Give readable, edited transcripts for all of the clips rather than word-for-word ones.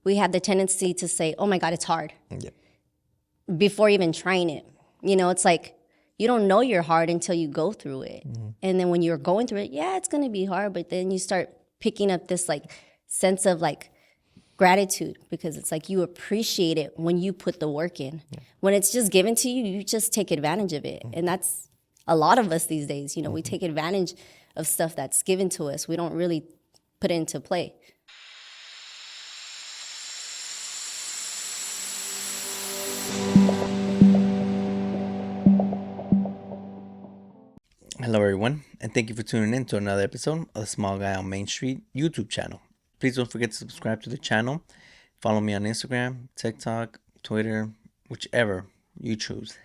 we have the tendency to say, oh my God, it's hard. Yeah. Before even trying it. You know, it's like you don't know you're hard until you go through it. And then when you're going through it, yeah, it's going to be hard. But then you start picking up this like sense of like gratitude, because it's like you appreciate it when you put the work in. Yeah. When it's just given to you, you just take advantage of it. And that's a lot of us these days. You know, we take advantage of stuff that's given to us. We don't really put it into play. Hello, everyone, and thank you for tuning in to another episode of the Small Guy on Main Street YouTube channel. Please don't forget to subscribe to the channel. Follow me on Instagram, TikTok, Twitter, whichever you choose.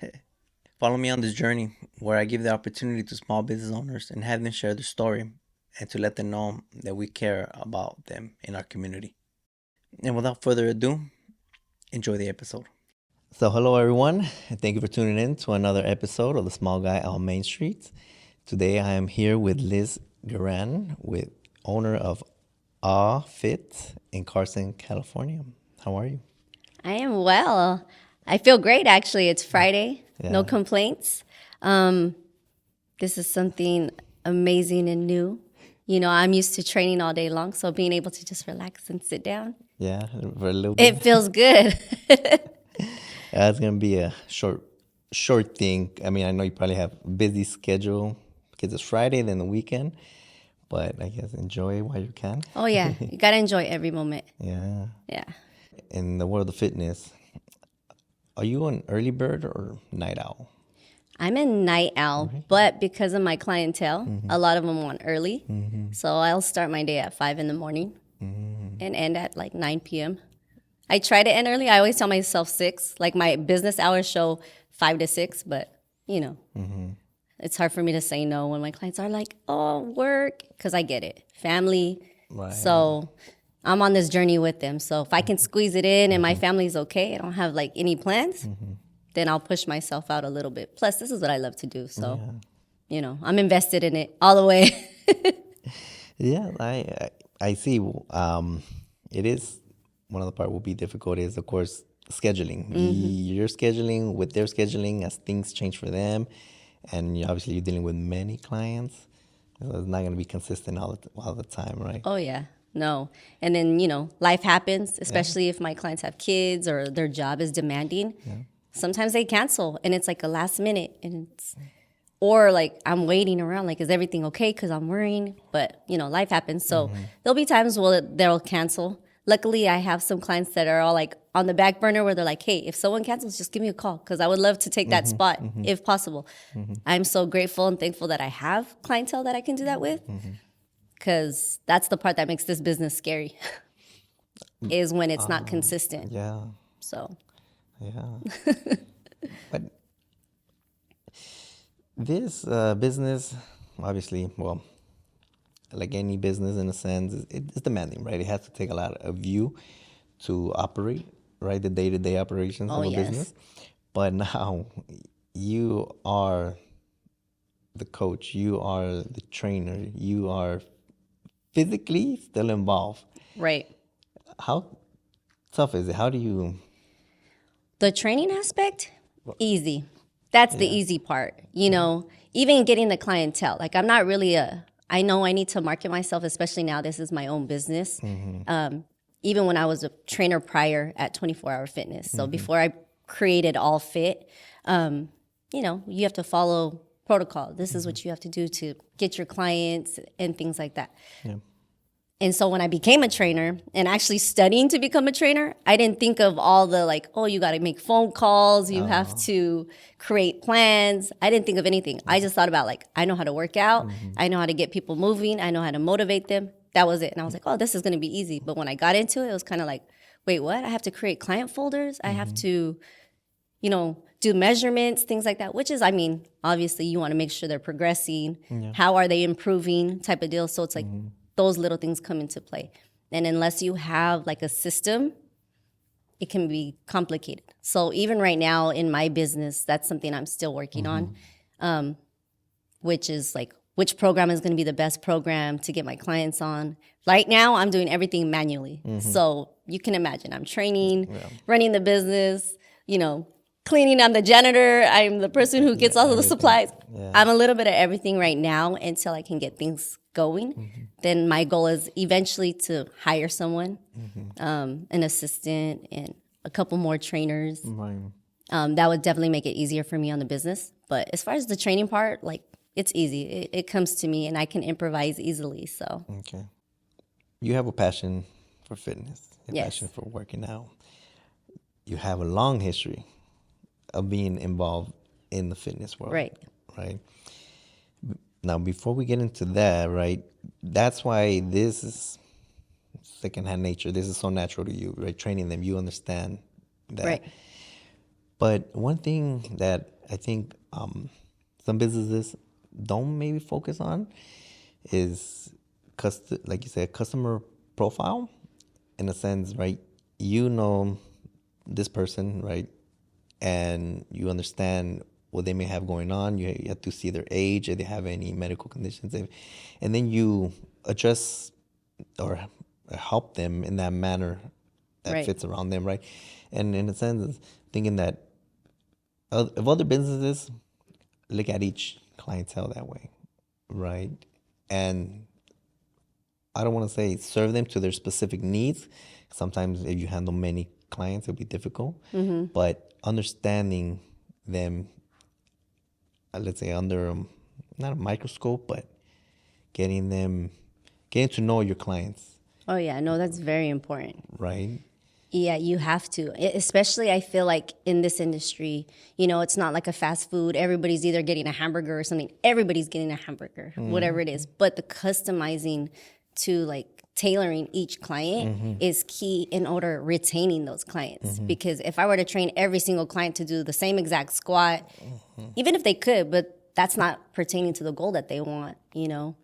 Follow me on this journey where I give the opportunity to small business owners and have them share their story and to let them know that we care about them in our community. And without further ado, enjoy the episode. So hello, everyone, and thank you for tuning in to another episode of the Small Guy on Main Street. Today I am here with Liz Giran, with owner of All F.I.T in Carson, California. How are you? I am well. I feel great, actually. It's Friday. Yeah. No complaints. This is something amazing and new. You know, I'm used to training all day long, so being able to just relax and sit down. Yeah, for a little bit. It feels good. It's going to be a short thing. I mean, I know you probably have a busy schedule because it's Friday, then the weekend. But I guess enjoy while you can. Oh, yeah. You got to enjoy every moment. Yeah. Yeah. In the world of fitness, are you an early bird or night owl? I'm a night owl, but because of my clientele, a lot of them want early. So I'll start my day at 5 in the morning and end at like 9 p.m. I try to end early. I always tell myself 6. Like my business hours show 5 to 6, but you know, it's hard for me to say no when my clients are like, oh, work, because I get it. Family. Right. So I'm on this journey with them. So if I can squeeze it in and my family's okay, I don't have like any plans, then I'll push myself out a little bit. Plus, this is what I love to do. So, you know, I'm invested in it all the way. Yeah, I see. It is, one of the part will be difficult is, of course, scheduling. Your scheduling with their scheduling as things change for them. And obviously you're dealing with many clients. So it's not going to be consistent all the time, right? Oh, yeah. No. And then, you know, life happens, especially if my clients have kids or their job is demanding. Yeah. Sometimes they cancel and it's like a last minute. And it's, or like I'm waiting around, like, is everything okay? Because I'm worrying. But, you know, life happens. So there'll be times where they'll cancel. Luckily, I have some clients that are all like on the back burner where they're like, hey, if someone cancels, just give me a call because I would love to take that spot if possible. I'm so grateful and thankful that I have clientele that I can do that with, because that's the part that makes this business scary is when it's not consistent. Yeah. So. Yeah. But this business, obviously, well, like any business in a sense, it's demanding, right? It has to take a lot of you to operate, right? The day-to-day operations of a business. But now you are the coach, you are the trainer, you are physically still involved. Right. How tough is it? How do you... The training aspect, easy. That's the easy part. You know, even getting the clientele. Like I'm not really I know I need to market myself, especially now this is my own business. Even when I was a trainer prior at 24 Hour Fitness. So before I created All Fit, you know, you have to follow protocol. This is what you have to do to get your clients and things like that. Yeah. And so when I became a trainer and actually studying to become a trainer, I didn't think of all the like, oh, you got to make phone calls. You have to create plans. I didn't think of anything. I just thought about like, I know how to work out. I know how to get people moving. I know how to motivate them. That was it. And I was like, oh, this is going to be easy. But when I got into it, it was kind of like, wait, what? I have to create client folders. I have to, you know, do measurements, things like that, which is, I mean, obviously you want to make sure they're progressing. Yeah. How are they improving type of deal. So it's like, those little things come into play. And unless you have like a system, it can be complicated. So even right now in my business, that's something I'm still working on, which is like which program is going to be the best program to get my clients on. Right now, I'm doing everything manually. So you can imagine I'm training, running the business, you know, cleaning. I'm the janitor. I'm the person who gets all of the supplies. Yeah. I'm a little bit of everything right now until I can get things going. Then my goal is eventually to hire someone, an assistant and a couple more trainers. Right. That would definitely make it easier for me on the business. But as far as the training part, like, it's easy. It comes to me and I can improvise easily. So Okay. You have a passion for fitness, a Yes. passion for working out. You have a long history of being involved in the fitness world. Right. Right. Now, before we get into that, right, that's why this is secondhand nature. This is so natural to you, right? Training them, you understand that. Right. But one thing that I think some businesses don't maybe focus on is, like you said, customer profile. In a sense, right? You know this person, right? And you understand what they may have going on. You have to see their age, if they have any medical conditions. And then you address or help them in that manner that Right. fits around them, right? And in a sense, thinking that if other businesses look at each clientele that way, right? And I don't want to say serve them to their specific needs. Sometimes if you handle many clients, it'll be difficult. But understanding them, let's say under not a microscope, but getting to know your clients, Oh, yeah. No, that's very important. right? Yeah, you have to. Especially, I feel like in this industry, you know, it's not like a fast food. Everybody's either getting a hamburger or something. Everybody's getting a hamburger, whatever it is. But the customizing to like tailoring each client is key in order retaining those clients. Because if I were to train every single client to do the same exact squat, even if they could, but that's not pertaining to the goal that they want, you know,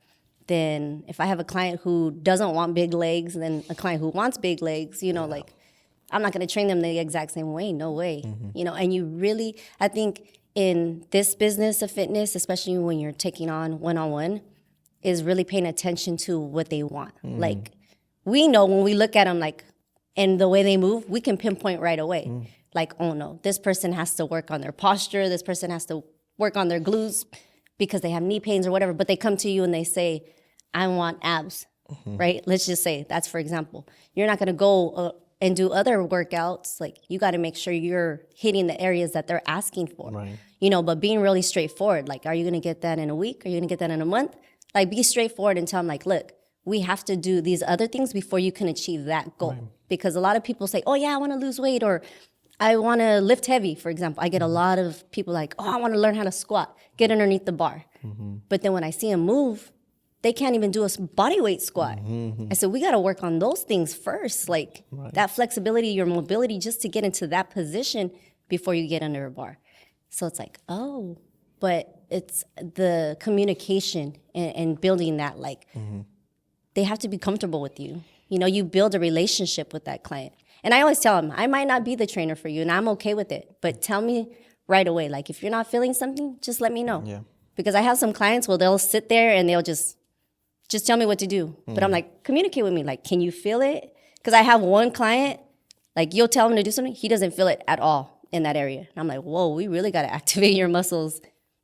then if I have a client who doesn't want big legs, then a client who wants big legs, you know, like, I'm not going to train them the exact same way. No way. You know, and you really, I think in this business of fitness, especially when you're taking on one-on-one, is really paying attention to what they want. Like, we know when we look at them, like, and the way they move, we can pinpoint right away. Like, oh no, this person has to work on their posture. This person has to work on their glutes because they have knee pains or whatever. But they come to you and they say, I want abs, right? Let's just say that's for example. You're not going to go and do other workouts. Like, you got to make sure you're hitting the areas that they're asking for, Right. you know, but being really straightforward. Like, are you going to get that in a week? Are you going to get that in a month? Like, be straightforward and tell them, like, look, we have to do these other things before you can achieve that goal. Right. Because a lot of people say, oh yeah, I want to lose weight, or I want to lift heavy, for example. I get a lot of people like, oh, I want to learn how to squat, get underneath the bar. But then when I see them move, they can't even do a body weight squat. I said, we got to work on those things first, like that flexibility, your mobility, just to get into that position before you get under a bar. So it's like, oh, but it's the communication and building that, like, they have to be comfortable with you. You know, you build a relationship with that client. And I always tell them, I might not be the trainer for you, and I'm okay with it, but tell me right away. Like, if you're not feeling something, just let me know. Yeah. Because I have some clients where they'll sit there and they'll just tell me what to do. But I'm like, communicate with me. Like, can you feel it? Because I have one client, like, you'll tell him to do something, he doesn't feel it at all in that area. And I'm like, whoa, we really got to activate your muscles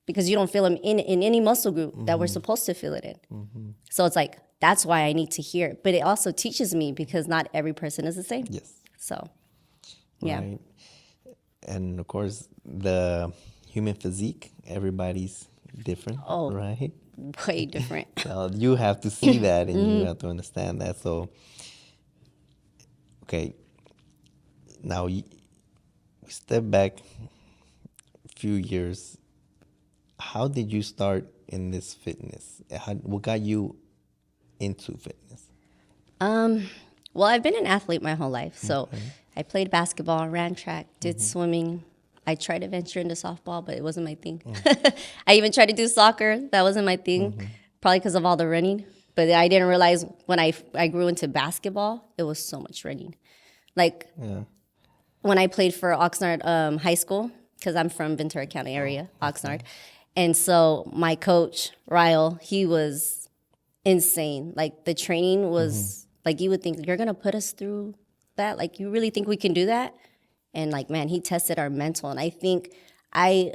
because you don't feel them in any muscle group that we're supposed to feel it in. So it's like, that's why I need to hear it. But it also teaches me because not every person is the same. Yes. So, yeah. Right. And of course, the human physique, everybody's different, right? Way different. So you have to see that and you have to understand that. So, okay, now we step back a few years. How did you start in this fitness? What got you into fitness? Well, I've been an athlete my whole life. So I played basketball, ran track, did swimming. I tried to venture into softball, but it wasn't my thing. I even tried to do soccer. That wasn't my thing, probably because of all the running. But I didn't realize when I grew into basketball, it was so much running. Like, when I played for Oxnard High School, because I'm from Ventura County area, Oxnard, And so my coach, Ryle, he was insane. Like the training was like, you would think, you're going to put us through that? Like, you really think we can do that? And like, man, he tested our mental. And I think I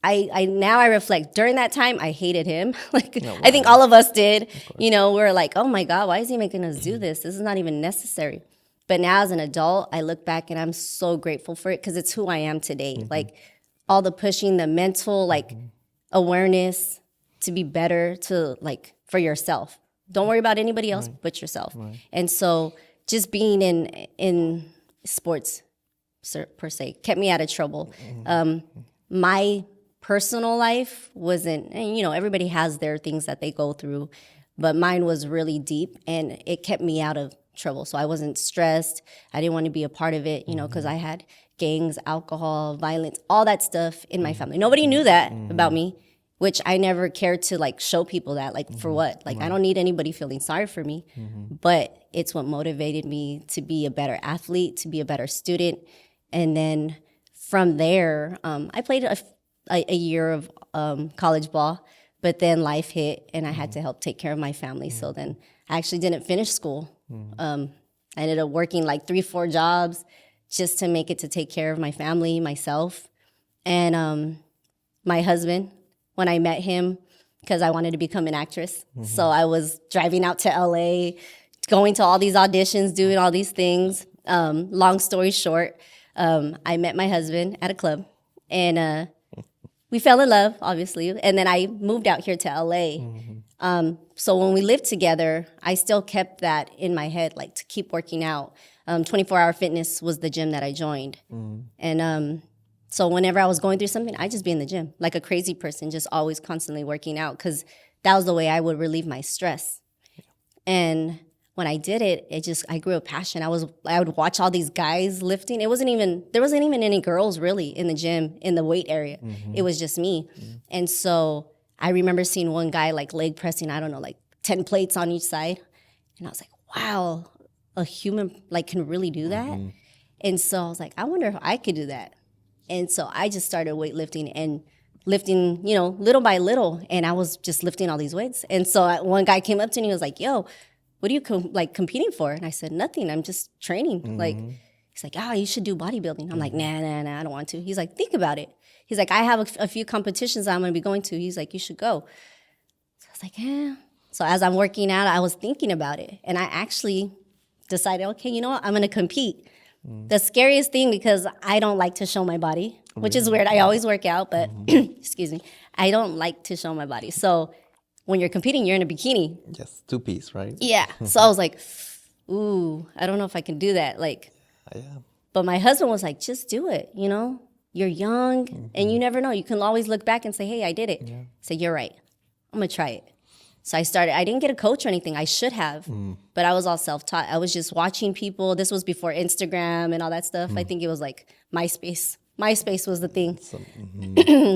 now I reflect, during that time, I hated him. Like, I think all of us did. You know, we're like, oh my God, why is he making us do this? This is not even necessary. But now as an adult, I look back and I'm so grateful for it because it's who I am today. Like all the pushing, the mental, like awareness to be better, to like for yourself. Don't worry about anybody else but yourself. And so just being in sports per se kept me out of trouble. My personal life wasn't, and you know, everybody has their things that they go through, but mine was really deep and it kept me out of trouble. So I wasn't stressed. I didn't want to be a part of it, you know, because I had gangs, alcohol, violence, all that stuff in my family. Nobody knew that about me, which I never cared to like show people that, like for what? Like I don't need anybody feeling sorry for me, but it's what motivated me to be a better athlete, to be a better student. And then from there, I played a year of college ball, but then life hit and I had to help take care of my family. So then I actually didn't finish school. I ended up working like 3-4 jobs just to make it to take care of my family, myself. And my husband, when I met him, because I wanted to become an actress. So I was driving out to LA, going to all these auditions, doing all these things. Long story short, I met my husband at a club and we fell in love, obviously. And then I moved out here to LA. So when we lived together, I still kept that in my head, like to keep working out. 24-Hour Fitness was the gym that I joined. And so whenever I was going through something, I'd just be in the gym like a crazy person, just always constantly working out because that was the way I would relieve my stress. And when I did it, I grew a passion. I would watch all these guys lifting. There wasn't even any girls really in the gym, in the weight area. It was just me. And so I remember seeing one guy like leg pressing, I don't know, like 10 plates on each side. And I was like, wow, a human like can really do that? And so I was like, I wonder if I could do that. And so I just started weightlifting and lifting, you know, little by little. And I was just lifting all these weights. And so one guy came up to me and was like, yo, what are you competing for? And I said, nothing, I'm just training. Like, he's like, you should do bodybuilding. I'm like, nah, I don't want to. He's like, think about it. He's like, I have a few competitions I'm gonna be going to. He's like, you should go. So I was like, yeah. So as I'm working out, I was thinking about it. And I actually decided, okay, you know what, I'm gonna compete. The scariest thing, because I don't like to show my body, which is weird. I always work out, but excuse me, I don't like to show my body. So when you're competing, you're in a bikini. Yes, 2-piece, right? Yeah. So I was like, ooh, I don't know if I can do that. Like, but my husband was like, just do it. You know, you're young and you never know. You can always look back and say, hey, I did it. I said, you're right. I'm going to try it. So I didn't get a coach or anything. I should have, but I was all self-taught. I was just watching people. This was before Instagram and all that stuff. I think it was like MySpace. MySpace was the thing.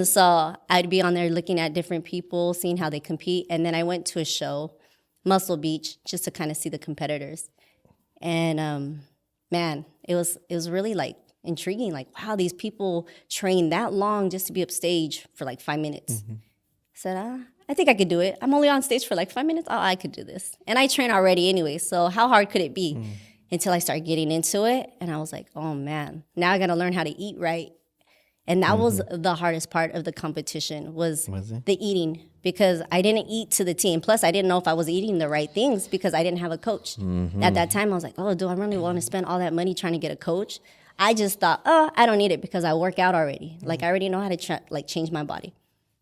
So I'd be on there looking at different people, seeing how they compete. And then I went to a show, Muscle Beach, just to kind of see the competitors. And man, it was really like intriguing. Like, wow, these people train that long just to be upstage for like 5 minutes. I said, I think I could do it. I'm only on stage for like 5 minutes. Oh, I could do this. And I train already anyway, so how hard could it be? Until I started getting into it. And I was like, oh man, now I got to learn how to eat right. And that was the hardest part of the competition was the eating, because I didn't eat to the T. And plus I didn't know if I was eating the right things because I didn't have a coach. At that time I was like, oh, do I really want to spend all that money trying to get a coach? I just thought, oh, I don't need it because I work out already. Like I already know how to change my body.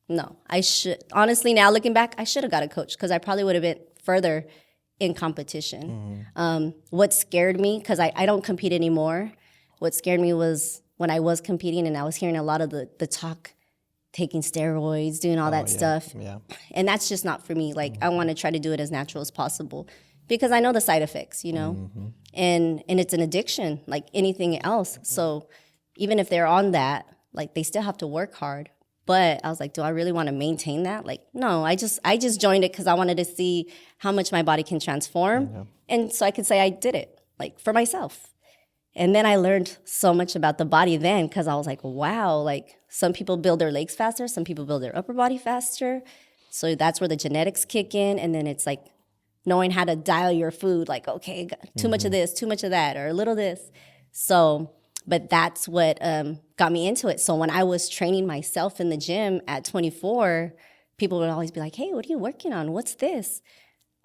No, I should. Honestly, now looking back, I should have got a coach because I probably would have been further in competition. What scared me, because I don't compete anymore, what scared me was when I was competing and I was hearing a lot of the talk, taking steroids, doing all that stuff. And that's just not for me. Like I want to try to do it as natural as possible because I know the side effects, you know, and it's an addiction like anything else. So even if they're on that, like they still have to work hard. But I was like, do I really want to maintain that? Like, no, I just joined it because I wanted to see how much my body can transform. And so I could say I did it, like, for myself. And then I learned so much about the body then because I was like, wow, like, Some people build their legs faster. Some people build their upper body faster. So that's where the genetics kick in. And then it's like knowing how to dial your food. Like, okay, too much of this, too much of that, or a little this. So, but that's what got me into it. So when I was training myself in the gym at 24, people would always be like, hey, what are you working on? What's this?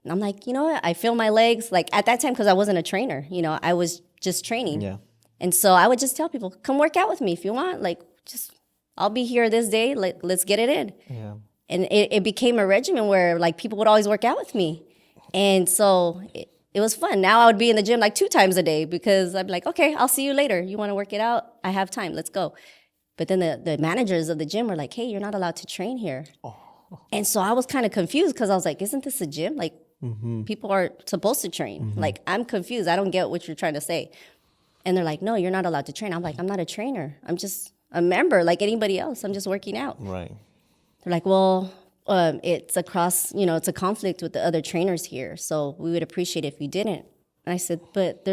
And I'm like, you know what? I feel my legs. Like at that time, because I wasn't a trainer, you know, I was just training. Yeah. And so I would just tell people, come work out with me if you want. Like, just, I'll be here this day. Like, let's get it in. Yeah. And it became a regimen where like people would always work out with me. And so it was fun. Now I would be in the gym like 2 times a day because I'd be like, okay, I'll see you later. You want to work it out? I have time. Let's go. But then the managers of the gym were like, hey, you're not allowed to train here. Oh. And so I was kind of confused because I was like, isn't this a gym? Like, people are supposed to train. Like, I'm confused. I don't get what you're trying to say. And they're like, no, you're not allowed to train. I'm like, I'm not a trainer. I'm just a member like anybody else. I'm just working out. Right. They're like, well, it's across, you know, it's a conflict with the other trainers here. So we would appreciate it if you didn't. And I said, but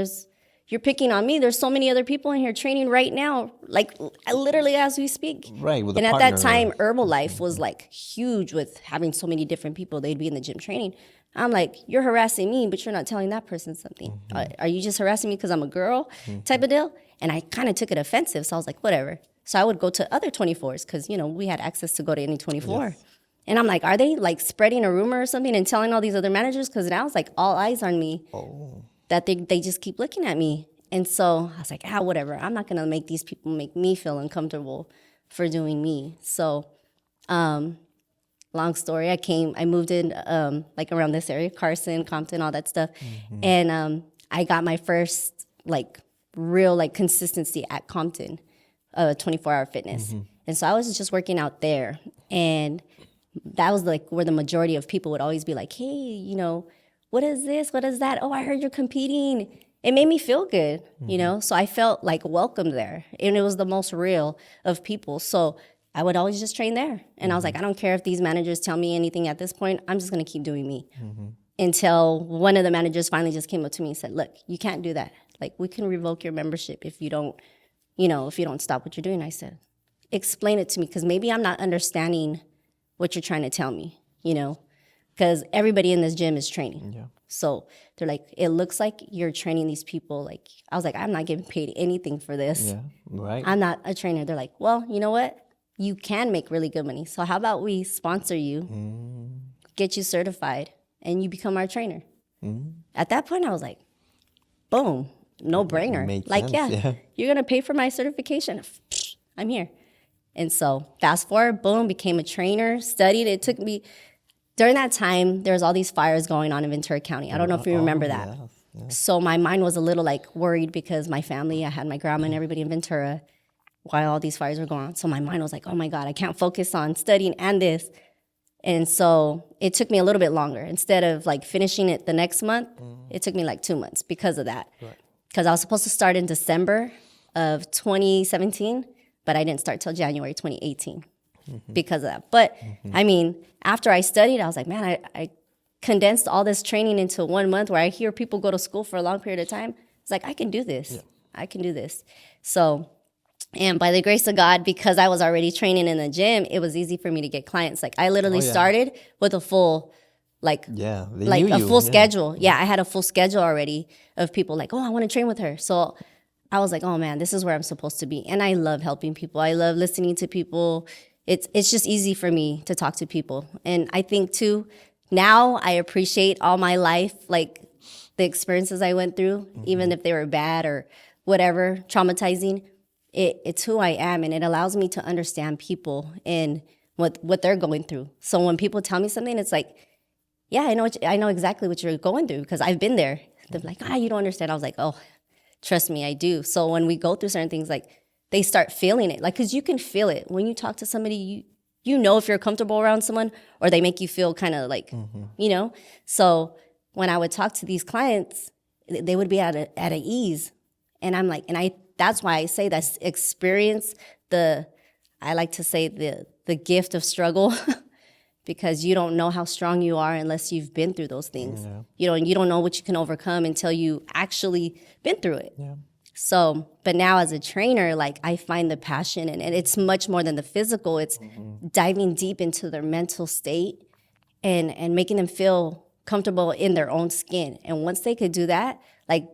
you're picking on me. There's so many other people in here training right now, like literally as we speak. Right. With and a at partner, that time, right? Herbalife was like huge with having so many different people. They'd be in the gym training. I'm like, you're harassing me, but you're not telling that person something. Are you just harassing me because I'm a girl type of deal? And I kind of took it offensive. So I was like, whatever. So I would go to other 24s because, you know, we had access to go to any 24. Yes. And I'm like, are they like spreading a rumor or something and telling all these other managers? Because now it's like all eyes on me that they just keep looking at me. And so I was like, whatever. I'm not going to make these people make me feel uncomfortable for doing me. So long story, I moved in like around this area, Carson, Compton, all that stuff. And I got my first like real like consistency at Compton, 24-hour fitness. And so I was just working out there. And that was like where the majority of people would always be like, hey, you know, what is this? What is that? Oh, I heard you're competing. It made me feel good, you know? So I felt like welcome there. And it was the most real of people. So I would always just train there. And I was like, I don't care if these managers tell me anything at this point. I'm just going to keep doing me. Until one of the managers finally just came up to me and said, look, you can't do that. Like, we can revoke your membership if you don't, you know, if you don't stop what you're doing. I said, explain it to me, because maybe I'm not understanding what you're trying to tell me, you know, because everybody in this gym is training. Yeah. So they're like, it looks like you're training these people. Like, I was like, I'm not getting paid anything for this. Yeah, right. I'm not a trainer. They're like, well, you know what? You can make really good money. So how about we sponsor you, get you certified, and you become our trainer? At that point, I was like, boom, no brainer. Like, yeah, you're going to pay for my certification. I'm here. And so fast forward, boom, became a trainer, studied. It took me, during that time, there was all these fires going on in Ventura County. I don't know if you remember that. Yeah. So my mind was a little like worried because my family, I had my grandma and everybody in Ventura while all these fires were going on. So my mind was like, oh my God, I can't focus on studying and this. And so it took me a little bit longer. Instead of like finishing it the next month, it took me like 2 months because of that. Because I was supposed to start in December of 2017, but I didn't start till January 2018 because of that. But I mean, after I studied, I was like, man, I condensed all this training into 1 month where I hear people go to school for a long period of time. It's like, I can do this. Yeah. I can do this. So, and by the grace of God, because I was already training in the gym, it was easy for me to get clients. Like, I literally started with a full, like, a full schedule. Yeah, I had a full schedule already of people like, oh, I want to train with her. So I was like, oh man, this is where I'm supposed to be. And I love helping people. I love listening to people. It's just easy for me to talk to people. And I think too, now I appreciate all my life, like the experiences I went through, even if they were bad or whatever, traumatizing. It's who I am, and it allows me to understand people and what they're going through. So when people tell me something, it's like, yeah, I know exactly what you're going through because I've been there. They're like, you don't understand. I was like, oh, trust me, I do. So when we go through certain things, like they start feeling it, like, because you can feel it when you talk to somebody. You know if you're comfortable around someone or they make you feel kind of like, you know. So when I would talk to these clients, they would be at a ease, and I'm like, that's why I say that's experience. I like to say the gift of struggle, because you don't know how strong you are unless you've been through those things. Yeah. You don't know what you can overcome until you actually been through it. Yeah. So, but now as a trainer, like I find the passion and it's much more than the physical. It's diving deep into their mental state and making them feel comfortable in their own skin. And once they could do that, like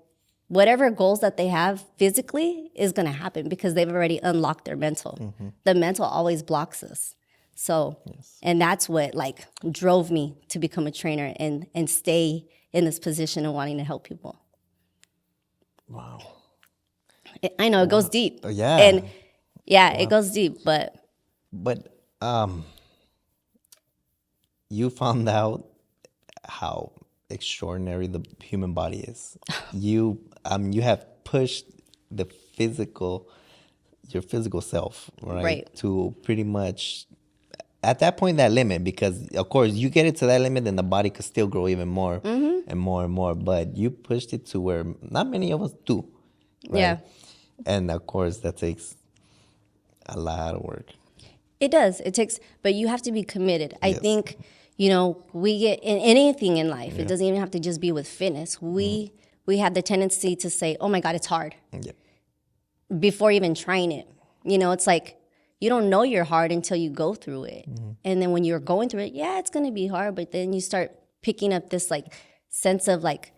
whatever goals that they have physically is going to happen because they've already unlocked their mental. The mental always blocks us. So, and that's what like drove me to become a trainer and stay in this position of wanting to help people. Wow. I know it goes deep. Yeah. And yeah, it goes deep, but you found out how extraordinary the human body is. You have pushed your physical self, right? To pretty much at that point that limit, because of course you get it to that limit and the body could still grow even more and more and more, but you pushed it to where not many of us do, right? Yeah. And of course that takes a lot of work. It does. It takes, but you have to be committed. I think, we get in anything in life. It doesn't even have to just be with fitness. We have the tendency to say, oh my God, it's hard. Yeah. Before even trying it. It's like, you don't know you're hard until you go through it. And then when you're going through it, yeah, it's going to be hard. But then you start picking up this like sense of like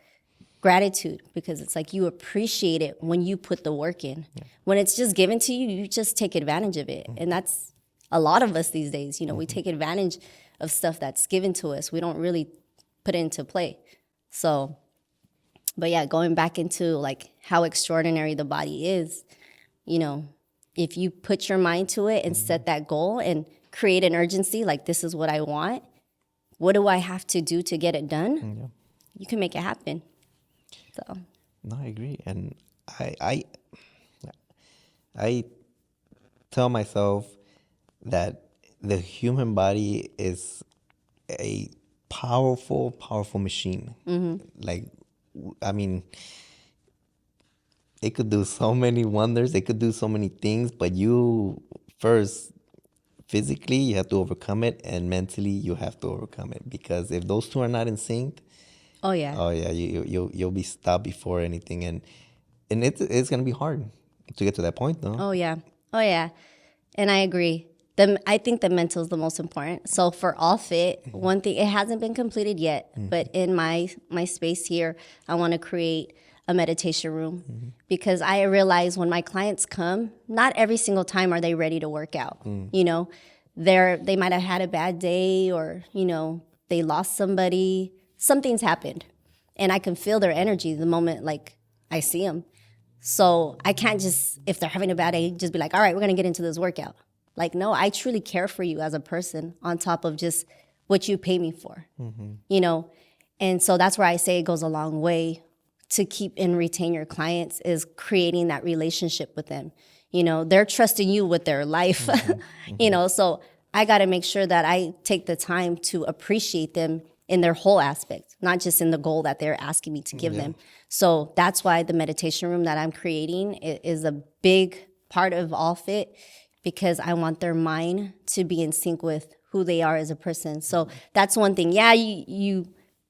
gratitude because it's like you appreciate it when you put the work in. Yeah. When it's just given to you, you just take advantage of it. And that's a lot of us these days. We take advantage of stuff that's given to us. We don't really put it into play. So, but yeah, going back into like how extraordinary the body is, if you put your mind to it and set that goal and create an urgency, like this is what I want, what do I have to do to get it done? Yeah. You can make it happen. So. No, I agree. And I tell myself that the human body is a powerful machine. Like, I mean, it could do so many wonders. It could do so many things, but you first, physically, you have to overcome it, and mentally, you have to overcome it. Because if those two are not in sync, you'll be stopped before anything, and it's gonna be hard to get to that point, though. Oh yeah, and I agree. I think the mental is the most important. So for All Fit, one thing, it hasn't been completed yet, but in my space here, I want to create a meditation room because I realize when my clients come, not every single time are they ready to work out. They might have had a bad day or, they lost somebody, something's happened. And I can feel their energy the moment like I see them. So I can't just, if they're having a bad day, just be like, all right, we're going to get into this workout. Like, no, I truly care for you as a person on top of just what you pay me for, And so that's where I say it goes a long way to keep and retain your clients is creating that relationship with them. They're trusting you with their life, so I got to make sure that I take the time to appreciate them in their whole aspect, not just in the goal that they're asking me to give them. So that's why the meditation room that I'm creating is a big part of All Fit because I want their mind to be in sync with who they are as a person. So that's one thing. Yeah,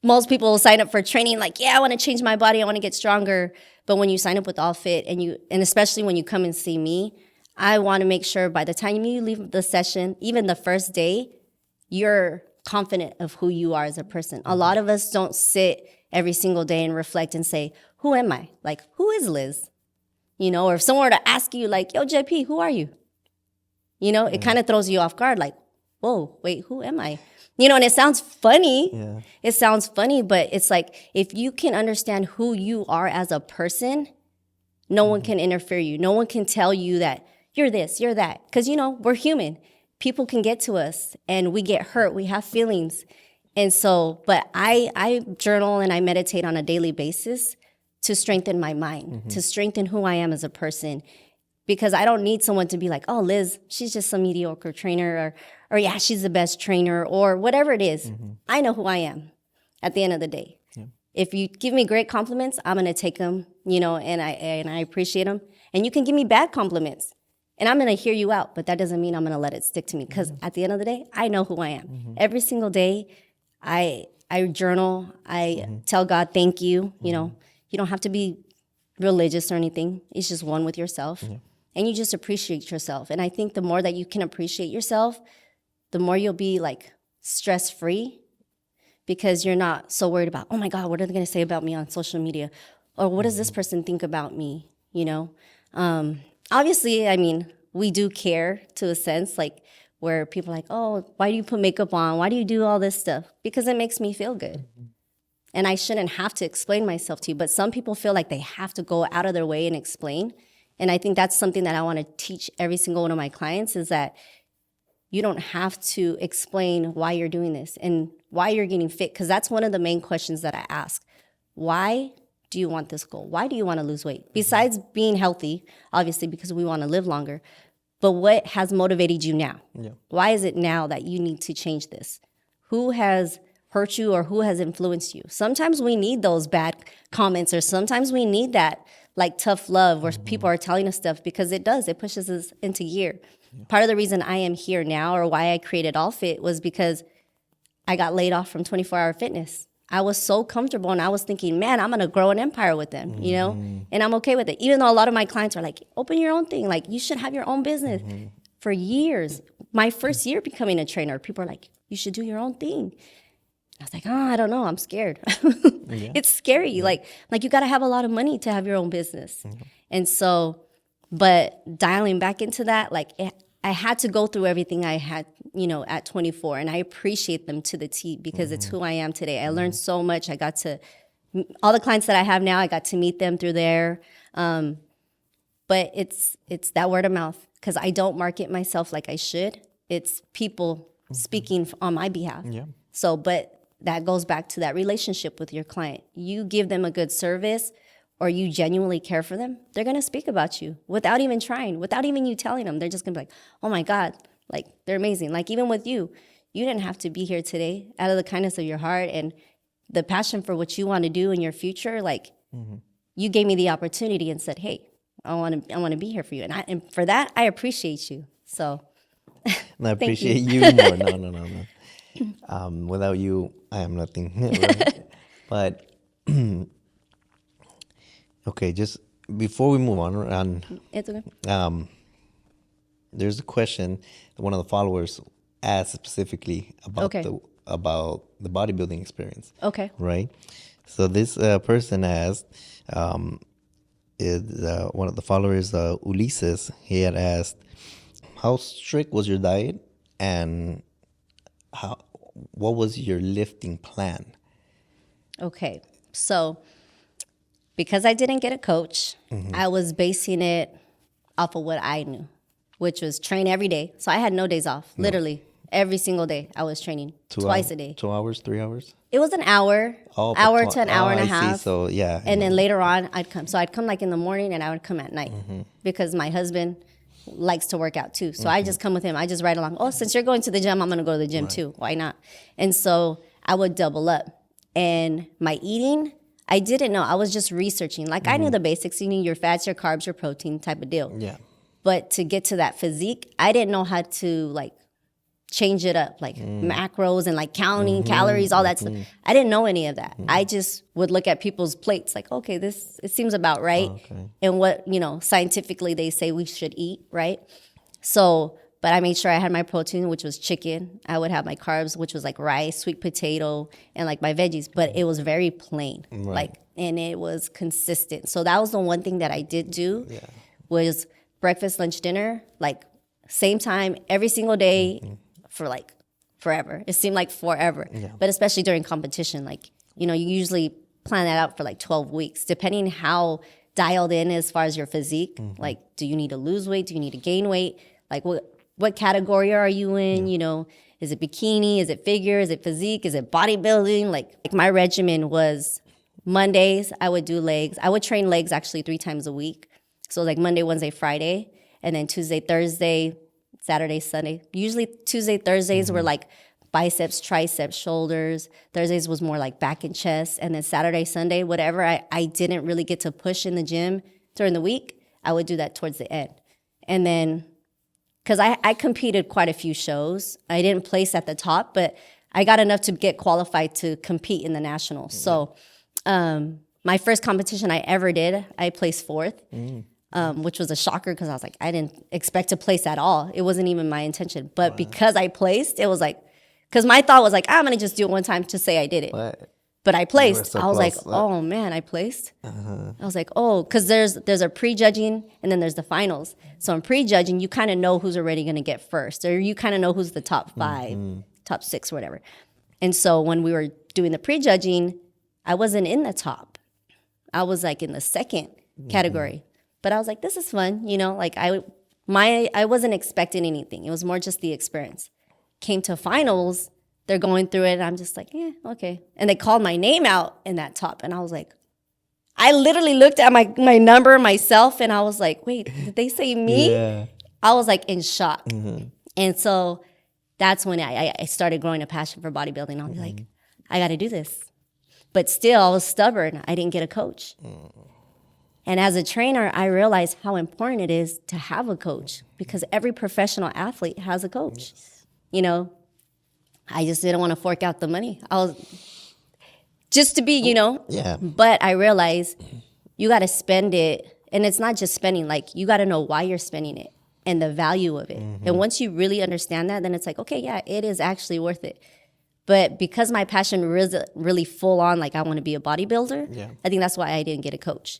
most people will sign up for training like, yeah, I want to change my body, I want to get stronger. But when you sign up with All Fit and especially when you come and see me, I want to make sure by the time you leave the session, even the first day, you're confident of who you are as a person. A lot of us don't sit every single day and reflect and say, who am I? Like, who is Liz? Or if someone were to ask you like, yo, JP, who are you? It kind of throws you off guard like, whoa, wait, who am I? And it sounds funny. Yeah. It sounds funny, but it's like if you can understand who you are as a person, no one can interfere you. No one can tell you that you're this, you're that. Because, we're human. People can get to us and we get hurt. We have feelings. And so, but I journal and I meditate on a daily basis to strengthen my mind, to strengthen who I am as a person. Because I don't need someone to be like, oh, Liz, she's just some mediocre trainer or yeah, she's the best trainer or whatever it is. I know who I am at the end of the day. Yeah. If you give me great compliments, I'm going to take them, and I appreciate them. And you can give me bad compliments and I'm going to hear you out, but that doesn't mean I'm going to let it stick to me because at the end of the day, I know who I am. Every single day, I journal, I tell God, thank you. You don't have to be religious or anything. It's just one with yourself. And you just appreciate yourself. And I think the more that you can appreciate yourself, the more you'll be like stress-free, because you're not so worried about, oh my God, what are they going to say about me on social media? Or what does this person think about me? You know? Obviously, I mean, we do care to a sense, like where people are like, oh, why do you put makeup on? Why do you do all this stuff? Because it makes me feel good. And I shouldn't have to explain myself to you. But some people feel like they have to go out of their way and explain. And I think that's something that I want to teach every single one of my clients, is that you don't have to explain why you're doing this and why you're getting fit. Because that's one of the main questions that I ask. Why do you want this goal? Why do you want to lose weight? Besides being healthy, obviously, because we want to live longer. But what has motivated you now? Why is it now that you need to change this? Who has hurt you or who has influenced you? Sometimes we need those bad comments, or sometimes we need that like tough love where people are telling us stuff, because it pushes us into gear. Part of the reason I am here now, or why I created All Fit, was because I got laid off from 24-hour fitness. I was so comfortable, and I was thinking, man, I'm going to grow an empire with them, you know? And I'm okay with it. Even though a lot of my clients are like, open your own thing. Like, you should have your own business. For years, my first year becoming a trainer, people are like, you should do your own thing. I was like, oh, I don't know. I'm scared. It's scary. Like you got to have a lot of money to have your own business. And so, but dialing back into that, like I had to go through everything I had, you know, at 24, and I appreciate them to the T, because it's who I am today. I learned so much. I got to, all the clients that I have now, I got to meet them through there. But it's that word of mouth, because I don't market myself like I should. It's people speaking on my behalf. So, but that goes back to that relationship with your client. You give them a good service, or you genuinely care for them, they're going to speak about you without even trying, without even you telling them. They're just going to be like, oh my God, like they're amazing. Like even with you, you didn't have to be here today out of the kindness of your heart and the passion for what you want to do in your future. Like you gave me the opportunity and said, hey, I want to be here for you. And for that, I appreciate you. So and I appreciate you more. No. Without you, I am nothing. Right? But okay, just before we move on, it's okay. There's a question that one of the followers asked specifically about about the bodybuilding experience. Okay. Right. So this person asked, is one of the followers, Ulises. He had asked, how strict was your diet, and what was your lifting plan? Okay, so because I didn't get a coach, I was basing it off of what I knew, which was train every day. So I had no days off, literally. Every single day I was training twice a day. 2 hours, 3 hours? It was an hour, hour to an hour and a half. See. So yeah. And then later on I'd come. So I'd come like in the morning and I would come at night because my husband likes to work out too. So I just come with him. I just ride along. Oh, since you're going to the gym, I'm going to go to the gym too. Why not? And so I would double up. And my eating, I didn't know. I was just researching. Like I knew the basics. You need your fats, your carbs, your protein type of deal. Yeah. But to get to that physique, I didn't know how to like change it up, like macros and like counting calories, all that stuff. I didn't know any of that. I just would look at people's plates like, okay, it seems about right. And what, scientifically they say we should eat, right? So, but I made sure I had my protein, which was chicken. I would have my carbs, which was like rice, sweet potato, and like my veggies, but it was very plain, and it was consistent. So that was the one thing that I did do was breakfast, lunch, dinner, like same time every single day. For like forever. It seemed like forever. But especially during competition, like, you usually plan that out for like 12 weeks, depending how dialed in as far as your physique. Like, do you need to lose weight? Do you need to gain weight? Like, what category are you in? Is it bikini? Is it figure? Is it physique? Is it bodybuilding? Like my regimen was Mondays, I would do legs. I would train legs actually 3 times a week. So like Monday, Wednesday, Friday, and then Tuesday, Thursday, Saturday, Sunday. Usually Tuesday, Thursdays were like biceps, triceps, shoulders. Thursdays was more like back and chest. And then Saturday, Sunday, whatever I didn't really get to push in the gym during the week, I would do that towards the end. And then, because I competed quite a few shows. I didn't place at the top, but I got enough to get qualified to compete in the nationals. So my first competition I ever did, I placed fourth, which was a shocker because I was like, I didn't expect to place at all. It wasn't even my intention. But because I placed, it was like, because my thought was like, I'm going to just do it one time to say I did it. But I placed. I was like, oh man, I placed. I was like, oh, because there's a pre-judging and then there's the finals. So in pre-judging, you kind of know who's already going to get first, or you kind of know who's the top 5, top 6, whatever. And so when we were doing the pre-judging, I wasn't in the top. I was like in the second category. But I was like, this is fun, you know. Like I wasn't expecting anything. It was more just the experience. Came to finals. They're going through it, and I'm just like, yeah, okay. And they called my name out in that top, and I was like, I literally looked at my number myself, and I was like, wait, did they say me? Yeah. I was like in shock. And so that's when I started growing a passion for bodybuilding. I was like, I got to do this. But still, I was stubborn. I didn't get a coach. And as a trainer, I realized how important it is to have a coach because every professional athlete has a coach, you know. I just didn't want to fork out the money. I was just to be, you know. Yeah. But I realized you got to spend it, and it's not just spending. Like you got to know why you're spending it and the value of it. And once you really understand that, then it's like, okay, yeah, it is actually worth it. But because my passion was really full on, like I want to be a bodybuilder. I think that's why I didn't get a coach.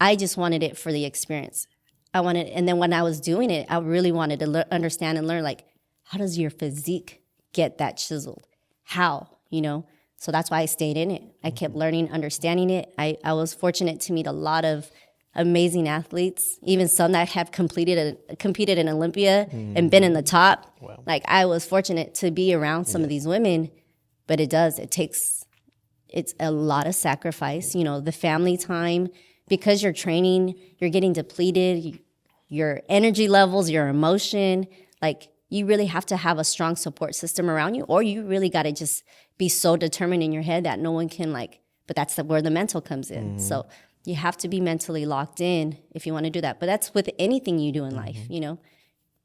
I just wanted it for the experience. And then when I was doing it, I really wanted to understand and learn, like, how does your physique get that chiseled? How, you know? So that's why I stayed in it. I kept learning, understanding it. I was fortunate to meet a lot of amazing athletes, even some that have competed in Olympia and been in the top. Wow. Like I was fortunate to be around some of these women, but it's a lot of sacrifice, you know, the family time, because you're training, you're getting depleted, your energy levels, your emotion, like you really have to have a strong support system around you, or you really got to just be so determined in your head that no one can but that's where the mental comes in. So you have to be mentally locked in if you want to do that. But that's with anything you do in life, you know.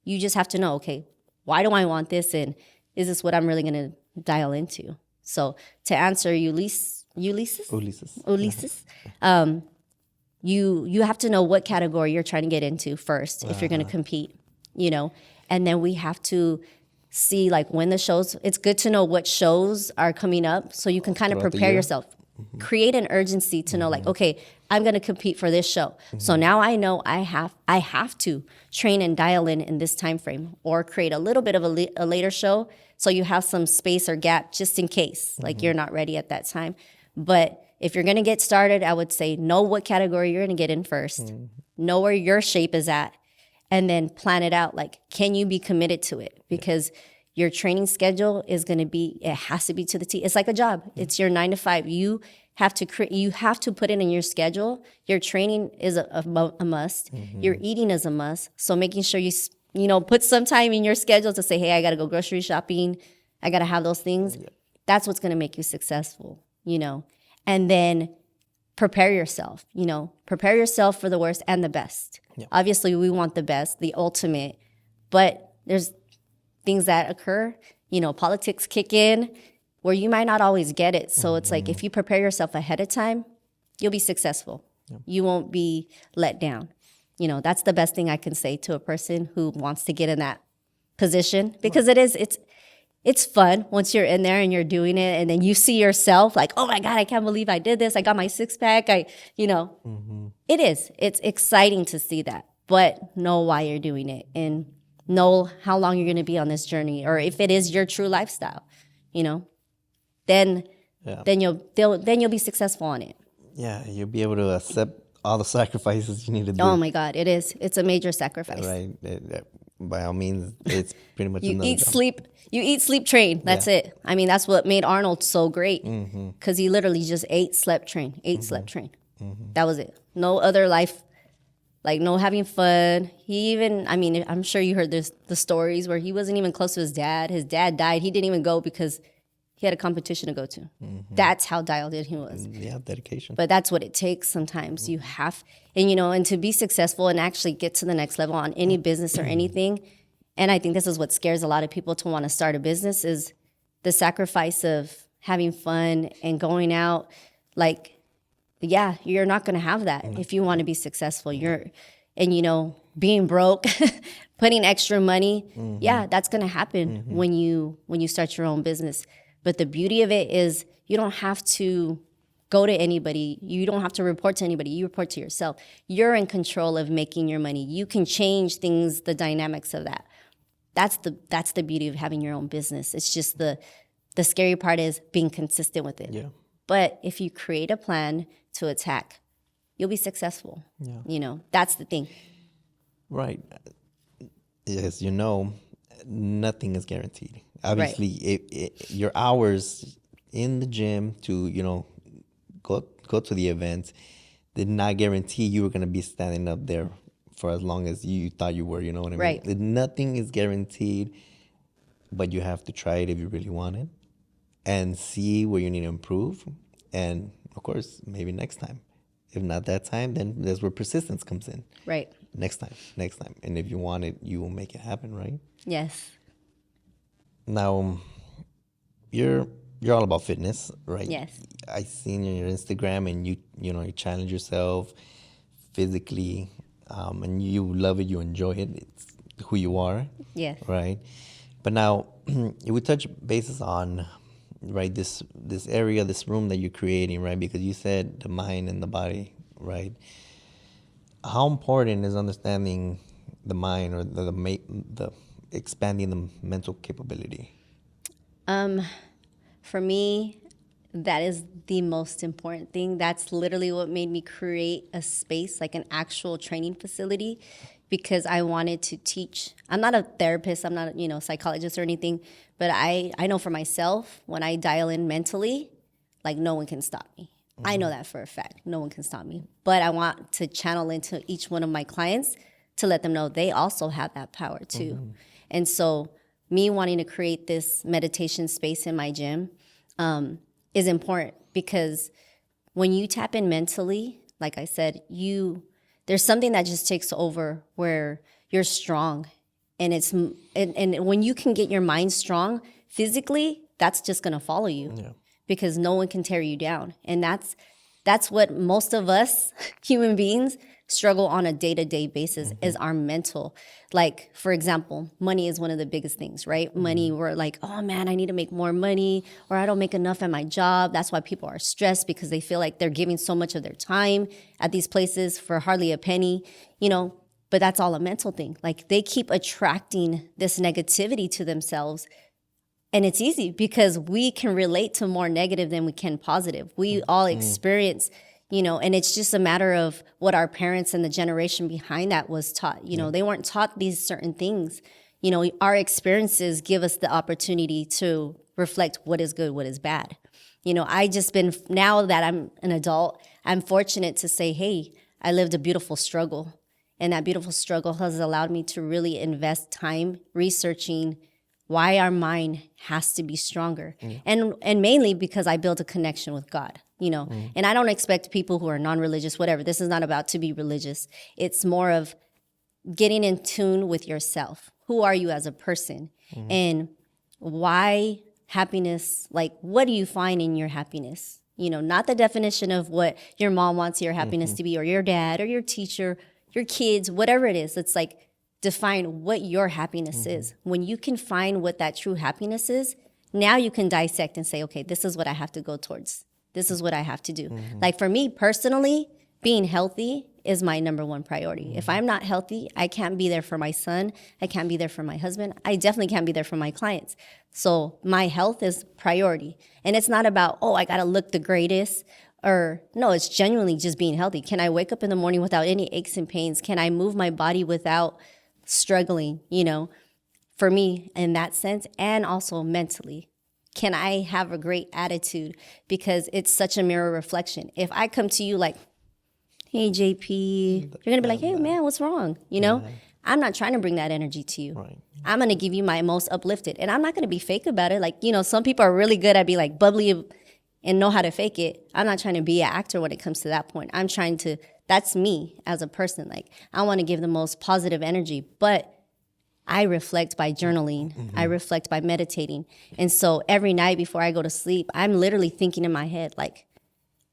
You just have to know, okay, why do I want this? And is this what I'm really going to dial into? So to answer Ulysses, you have to know what category you're trying to get into first if you're going to compete, you know. And then we have to see like when the shows, it's good to know what shows are coming up so you can kind of prepare yourself. Create an urgency to know like, okay, I'm going to compete for this show. So now I know I have to train and dial in this time frame, or create a little bit of a later show so you have some space or gap just in case like you're not ready at that time. But if you're going to get started, I would say know what category you're going to get in first. Know where your shape is at. And then plan it out. Like, can you be committed to it? Because your training schedule is going to be, it has to be to the T. It's like a job. It's your 9 to 5. You have to put it in your schedule. Your training is a must. Your eating is a must. So making sure you know, put some time in your schedule to say, hey, I got to go grocery shopping. I got to have those things. That's what's going to make you successful, you know. And then prepare yourself, you know. Prepare yourself for the worst and the best. Obviously, we want the best, the ultimate, but there's things that occur, you know, politics kick in where you might not always get it. So it's like if you prepare yourself ahead of time, you'll be successful. You won't be let down. You know, that's the best thing I can say to a person who wants to get in that position, because it's fun once you're in there and you're doing it, and then you see yourself like, oh my God, I can't believe I did this. I got my 6-pack. It is. It's exciting to see that, but know why you're doing it and know how long you're going to be on this journey, or if it is your true lifestyle, you know, then you'll be successful on it. Yeah, you'll be able to accept all the sacrifices you need to do. Oh my God, it is. It's a major sacrifice. Right. By all means, it's pretty much you eat, sleep, train. That's it. I mean, that's what made Arnold so great, because he literally just ate, slept, train. That was it. No other life, like no having fun. I'm sure you heard the stories where he wasn't even close to his dad. His dad died. He didn't even go because he had a competition to go to. That's how dialed in he was. Yeah, dedication. But that's what it takes sometimes. You have, and to be successful and actually get to the next level on any business or anything. And I think this is what scares a lot of people to want to start a business, is the sacrifice of having fun and going out. Like, yeah, you're not going to have that if you want to be successful. And you know, being broke, putting extra money, yeah, that's going to happen when you start your own business. But the beauty of it is you don't have to go to anybody. You don't have to report to anybody. You report to yourself. You're in control of making your money. You can change things, the dynamics of that. That's the beauty of having your own business. It's just the scary part is being consistent with it. Yeah. But if you create a plan to attack, you'll be successful. Yeah. You know, that's the thing. Right. As you know, nothing is guaranteed. Obviously, your hours in the gym to, you know, go to the events did not guarantee you were going to be standing up there for as long as you thought you were, you know what I mean? Right. Nothing is guaranteed, but you have to try it if you really want it and see where you need to improve. And, of course, maybe next time. If not that time, then that's where persistence comes in. Right. Next time. And if you want it, you will make it happen, right? Yes. Now, you're all about fitness, right? Yes. I seen your Instagram, and you challenge yourself physically, and you love it, you enjoy it. It's who you are. Yes. Right. But now, if we touch bases on, right, this area, this room that you're creating, right? Because you said the mind and the body, right? How important is understanding the mind or the expanding the mental capability? For me, that is the most important thing. That's literally what made me create a space, like an actual training facility, because I wanted to teach. I'm not a therapist, I'm not a psychologist or anything, but I know for myself, when I dial in mentally, like no one can stop me. I know that for a fact. No one can stop me. But I want to channel into each one of my clients to let them know they also have that power too. And so me wanting to create this meditation space in my gym is important, because when you tap in mentally, like I said, there's something that just takes over where you're strong. And and when you can get your mind strong physically, that's just gonna follow you. Yeah. Because no one can tear you down. And that's what most of us human beings struggle on a day-to-day basis is our mental. Like, for example, money is one of the biggest things, right? Money, we're like, oh man, I need to make more money, or I don't make enough at my job. That's why people are stressed, because they feel like they're giving so much of their time at these places for hardly a penny, but that's all a mental thing. Like, they keep attracting this negativity to themselves. And it's easy because we can relate to more negative than we can positive. We all experience, and it's just a matter of what our parents and the generation behind that was taught. They weren't taught these certain things. Our experiences give us the opportunity to reflect what is good, what is bad. Now that I'm an adult, I'm fortunate to say, hey, I lived a beautiful struggle. And that beautiful struggle has allowed me to really invest time researching why our mind has to be stronger. And mainly because I built a connection with God, and I don't expect people who are non-religious, whatever. This is not about to be religious. It's more of getting in tune with yourself. Who are you as a person? And why happiness, like what do you find in your happiness? Not the definition of what your mom wants your happiness to be, or your dad, or your teacher, your kids, whatever it is. It's like, define what your happiness is. When you can find what that true happiness is, now you can dissect and say, okay, this is what I have to go towards. This is what I have to do. Like for me personally, being healthy is my number one priority. If I'm not healthy, I can't be there for my son. I can't be there for my husband. I definitely can't be there for my clients. So my health is priority. And it's not about, oh, I got to look the greatest. Or no, it's genuinely just being healthy. Can I wake up in the morning without any aches and pains? Can I move my body without struggling, for me in that sense? And also mentally, can I have a great attitude? Because it's such a mirror reflection. If I come to you like, hey, JP, you're going to be like, hey, man, what's wrong? I'm not trying to bring that energy to you. Right. I'm going to give you my most uplifted. And I'm not going to be fake about it. Like, some people are really good at being like bubbly and know how to fake it. I'm not trying to be an actor when it comes to that point. That's me as a person. Like, I want to give the most positive energy, but I reflect by journaling. I reflect by meditating. And so every night before I go to sleep, I'm literally thinking in my head, like,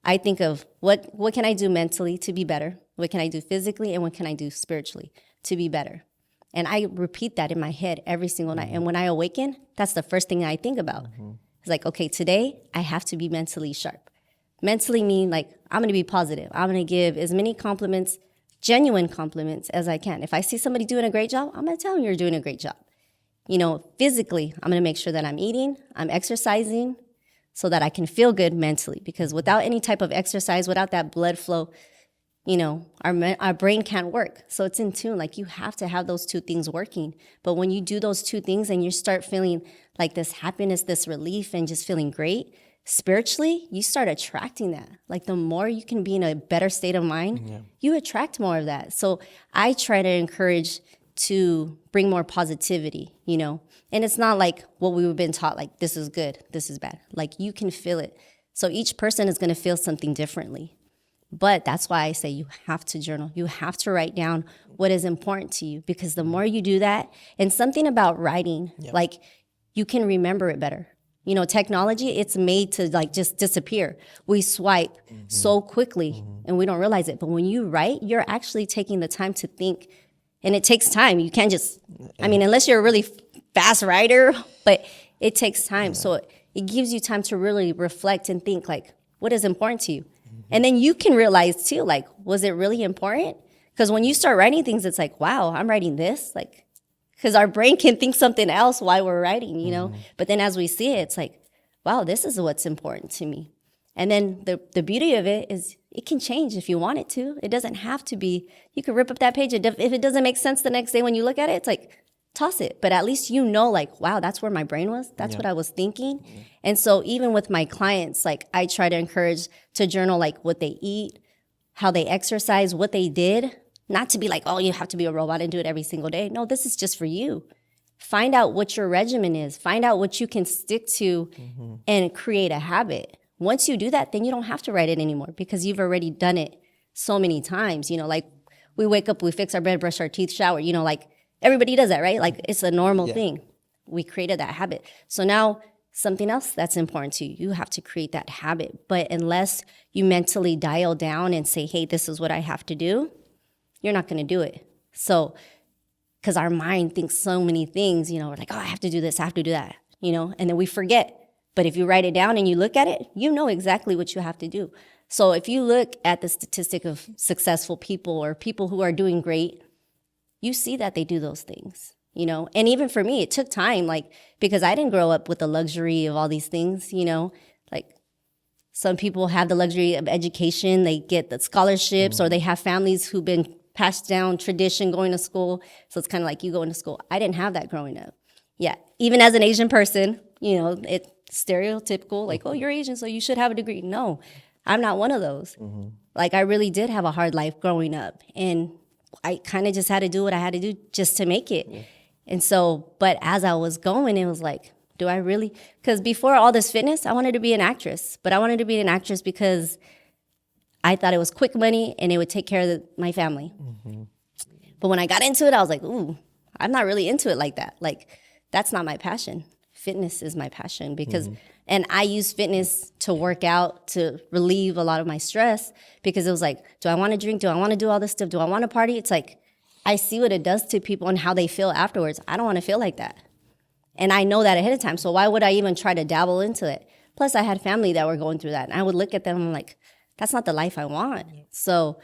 I think of what can I do mentally to be better? What can I do physically? And what can I do spiritually to be better? And I repeat that in my head every single night. And when I awaken, that's the first thing I think about. It's like, okay, today I have to be mentally sharp. Mentally mean like, I'm going to be positive. I'm going to give as many compliments, genuine compliments as I can. If I see somebody doing a great job, I'm going to tell them you're doing a great job. You know, physically, I'm going to make sure that I'm eating, I'm exercising so that I can feel good mentally. Because without any type of exercise, without that blood flow, you know, our brain can't work. So it's in tune. Like you have to have those two things working. But when you do those two things and you start feeling like this happiness, this relief, and just feeling great, spiritually, you start attracting that. Like the more you can be in a better state of mind, you attract more of that. So I try to encourage to bring more positivity, you know, and it's not like what we've been taught, like this is good, this is bad. Like you can feel it. So each person is going to feel something differently. But that's why I say you have to journal. You have to write down what is important to you, because the more you do that, and something about writing, like you can remember it better. You know, technology, it's made to like just disappear. We swipe so quickly and we don't realize it. But when you write, you're actually taking the time to think, and it takes time. You can't just, I mean, unless you're a really fast writer, but it takes time. So it gives you time to really reflect and think like, what is important to you? And then you can realize too, like, was it really important? Because when you start writing things, it's like, wow, I'm writing this. Like, because our brain can think something else while we're writing, you know? But then as we see it, it's like, wow, this is what's important to me. And then the beauty of it is it can change if you want it to. It doesn't have to be, you could rip up that page. If it doesn't make sense the next day when you look at it, it's like, toss it. But at least you know, like, wow, that's where my brain was. That's what I was thinking. And so even with my clients, like I try to encourage to journal like what they eat, how they exercise, what they did. Not to be like, oh, you have to be a robot and do it every single day. No, this is just for you. Find out what your regimen is. Find out what you can stick to and create a habit. Once you do that, then you don't have to write it anymore because you've already done it so many times. You know, like we wake up, we fix our bed, brush our teeth, shower, you know, like everybody does that, right? Like it's a normal thing. We created that habit. So now something else that's important to you, you have to create that habit. But unless you mentally dial down and say, hey, this is what I have to do, you're not going to do it. So, because our mind thinks so many things, you know, we're like, oh, I have to do this, I have to do that, you know, and then we forget. But if you write it down and you look at it, you know exactly what you have to do. So if you look at the statistic of successful people or people who are doing great, you see that they do those things, you know. And even for me, it took time, like, because I didn't grow up with the luxury of all these things, you know, like some people have the luxury of education, they get the scholarships or they have families who've been passed down tradition going to school. So it's kind of like you going to school. I didn't have that growing up. Yeah. Even as an Asian person, you know, it's stereotypical, like, oh, you're Asian, so you should have a degree. No, I'm not one of those. Like, I really did have a hard life growing up. And I kind of just had to do what I had to do just to make it. And so, but as I was going, it was like, do I really? Because before all this fitness, I wanted to be an actress. But I wanted to be an actress because I thought it was quick money and it would take care of my family. But when I got into it, I was like, ooh, I'm not really into it like that. Like, that's not my passion. Fitness is my passion because, and I use fitness to work out, to relieve a lot of my stress because it was like, do I want to drink? Do I want to do all this stuff? Do I want to party? It's like, I see what it does to people and how they feel afterwards. I don't want to feel like that. And I know that ahead of time. So why would I even try to dabble into it? Plus, I had family that were going through that. And I would look at them and I'm like, that's not the life I want. So,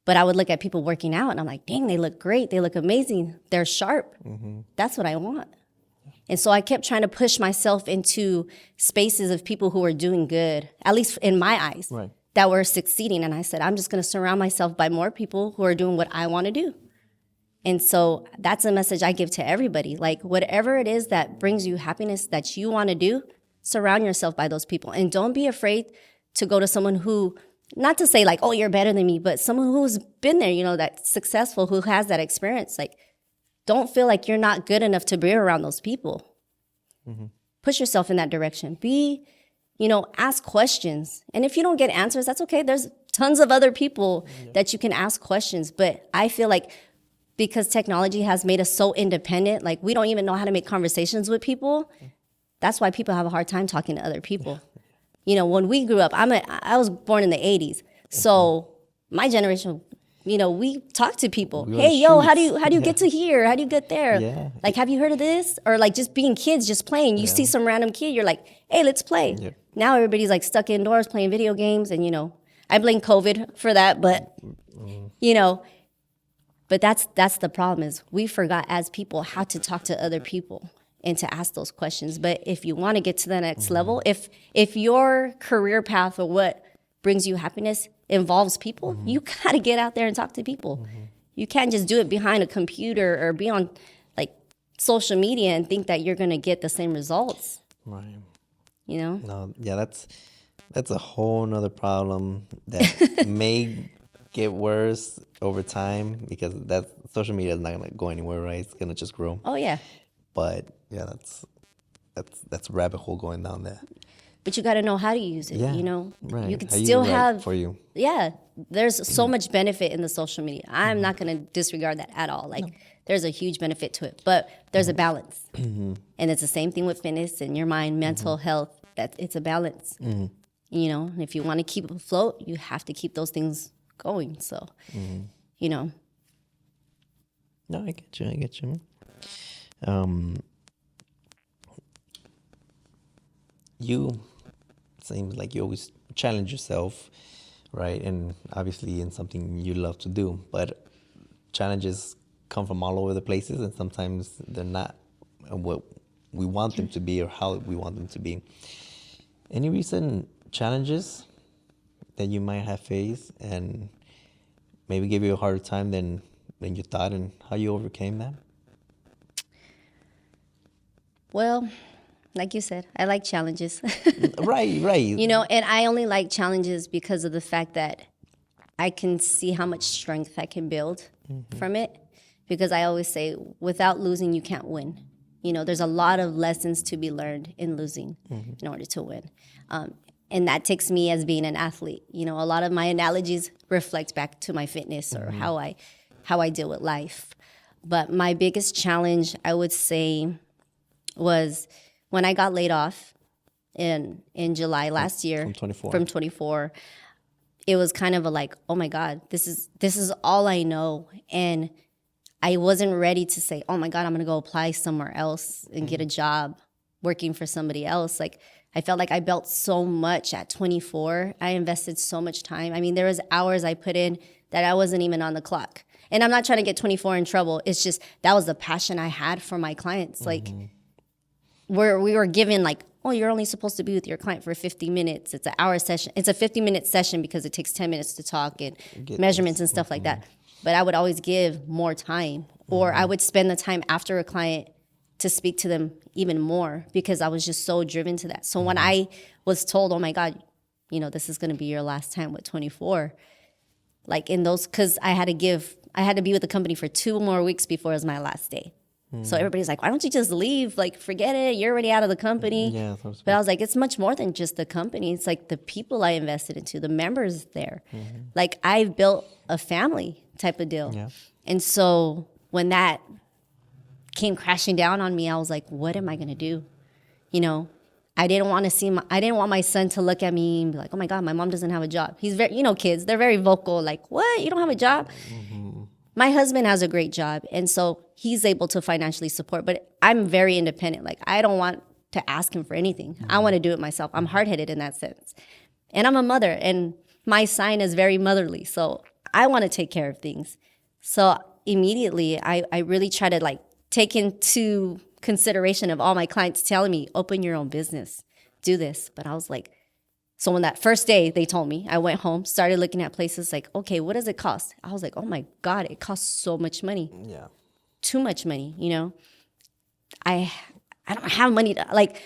but I would look at people working out and I'm like, dang, they look great. They look amazing. They're sharp. That's what I want. And so I kept trying to push myself into spaces of people who were doing good, at least in my eyes, that were succeeding. And I said, I'm just going to surround myself by more people who are doing what I want to do. And so that's a message I give to everybody. Like, whatever it is that brings you happiness that you want to do, surround yourself by those people. And don't be afraid to go to someone who, not to say like, oh, you're better than me, but someone who's been there, you know, that's successful, who has that experience. Like, don't feel like you're not good enough to be around those people. Push yourself in that direction. Be, you know, ask questions. And if you don't get answers, that's okay. There's tons of other people that you can ask questions. But I feel like because technology has made us so independent, like we don't even know how to make conversations with people. That's why people have a hard time talking to other people. You know, when we grew up, I was born in the 80s. So my generation, you know, we talk to people. We were Hey, the yo, how streets. do you get to here? How do you get there? Yeah. Like, have you heard of this? Or like just being kids, just playing. You see some random kid, you're like, hey, let's play. Yeah. Now everybody's like stuck indoors playing video games. And, you know, I blame COVID for that, but, you know, but that's the problem is we forgot as people how to talk to other people and to ask those questions. But if you want to get to the next level, if your career path or what brings you happiness involves people, you got to get out there and talk to people. You can't just do it behind a computer or be on like social media and think that you're going to get the same results, Right. you know? No, yeah, that's a whole nother problem that may get worse over time because that social media is not gonna go anywhere, right? It's gonna just grow. Oh, yeah. But yeah, that's a rabbit hole going down there. But you got to know how to use it, Yeah, you know? right. You can How you still use it right have for you. Yeah, there's so much benefit in the social media. I'm not going to disregard that at all. Like, there's a huge benefit to it, but there's a balance. And it's the same thing with fitness and your mind, mental health. That it's a balance. You know, and if you want to keep afloat, you have to keep those things going. So, you know, No, I get you. I get you. You seems like you always challenge yourself, right? And obviously in something you love to do, but challenges come from all over the places, and sometimes they're not what we want them to be or how we want them to be. Any recent challenges that you might have faced and maybe gave you a harder time than you thought, and how you overcame that? well, like you said, I like challenges. Right. You know, and I only like challenges because of the fact that I can see how much strength I can build from it. Because I always say, without losing, you can't win. You know, there's a lot of lessons to be learned in losing in order to win. And that takes me as being an athlete. You know, a lot of my analogies reflect back to my fitness or how I deal with life. But my biggest challenge, I would say, was when I got laid off in July last year From 24. It was kind of a like, oh my God, this is all I know. And I wasn't ready to say, oh my God, I'm gonna go apply somewhere else and get a job working for somebody else. Like, I felt like I built so much at 24. I invested so much time. I mean, there was hours I put in that I wasn't even on the clock. And I'm not trying to get 24 in trouble. It's just that was the passion I had for my clients. Like, we were given like, oh, you're only supposed to be with your client for 50 minutes. It's an hour session. It's a 50-minute session because it takes 10 minutes to talk and measurements and stuff like that. But I would always give more time, or I would spend the time after a client to speak to them even more because I was just so driven to that. So when I was told, oh my God, you know, this is going to be your last time with 24, like in those, because I had to be with the company for 2 more weeks before it was my last day. So everybody's like, why don't you just leave? Like, forget it. You're already out of the company. Yeah, but I was like, it's much more than just the company. It's like the people I invested into, the members there. Like, I've built a family type of deal. Yeah. And so when that came crashing down on me, I was like, what am I going to do? You know, I didn't want my son to look at me and be like, oh my God, my mom doesn't have a job. He's very, you know, kids, they're very vocal. Like, what? You don't have a job? My husband has a great job, and so he's able to financially support, but I'm very independent. Like, I don't want to ask him for anything. I want to do it myself. I'm hard-headed in that sense. And I'm a mother, and my sign is very motherly, so I want to take care of things. So immediately, I really try to like take into consideration of all my clients telling me, open your own business, do this. But I was like, so when that first day they told me, I went home, started looking at places like, okay, what does it cost? I was like, oh my God, it costs so much money. Yeah. Too much money, you know? I don't have money to, like,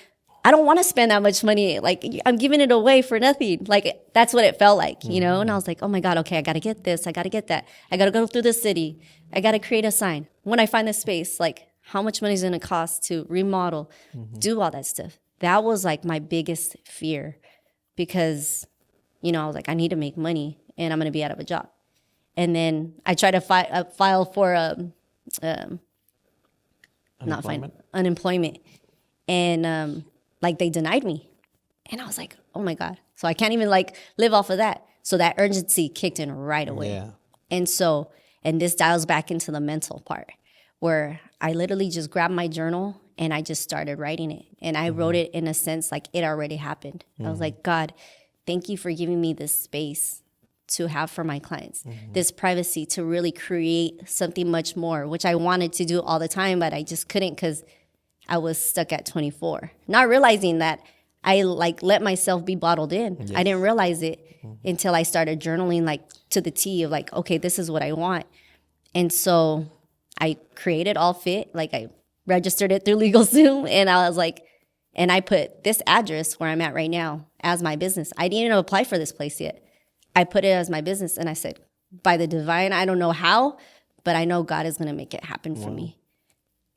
I don't want to spend that much money. Like, I'm giving it away for nothing. Like, that's what it felt like, you know? And I was like, oh my God, okay, I got to get this. I got to get that. I got to go through the city. I got to create a sign. When I find the space, like, how much money is it going to cost to remodel, do all that stuff? That was like my biggest fear. Because, you know, I was like, I need to make money and I'm going to be out of a job. And then I tried to file for unemployment. And like they denied me. And I was like, oh my God. So I can't even like live off of that. So that urgency kicked in right away. Yeah. And this dials back into the mental part where I literally just grabbed my journal and I just started writing it. And I wrote it in a sense like it already happened. I was like, God, thank you for giving me this space to have for my clients, this privacy to really create something much more, which I wanted to do all the time, but I just couldn't because I was stuck at 24. Not realizing that I like let myself be bottled in. Yes. I didn't realize it until I started journaling like to the T of like, okay, this is what I want. And so I created All Fit, like I registered it through LegalZoom, and I was like, and I put this address where I'm at right now as my business. I didn't even apply for this place yet. I put it as my business, and I said, by the divine, I don't know how, but I know God is going to make it happen for me.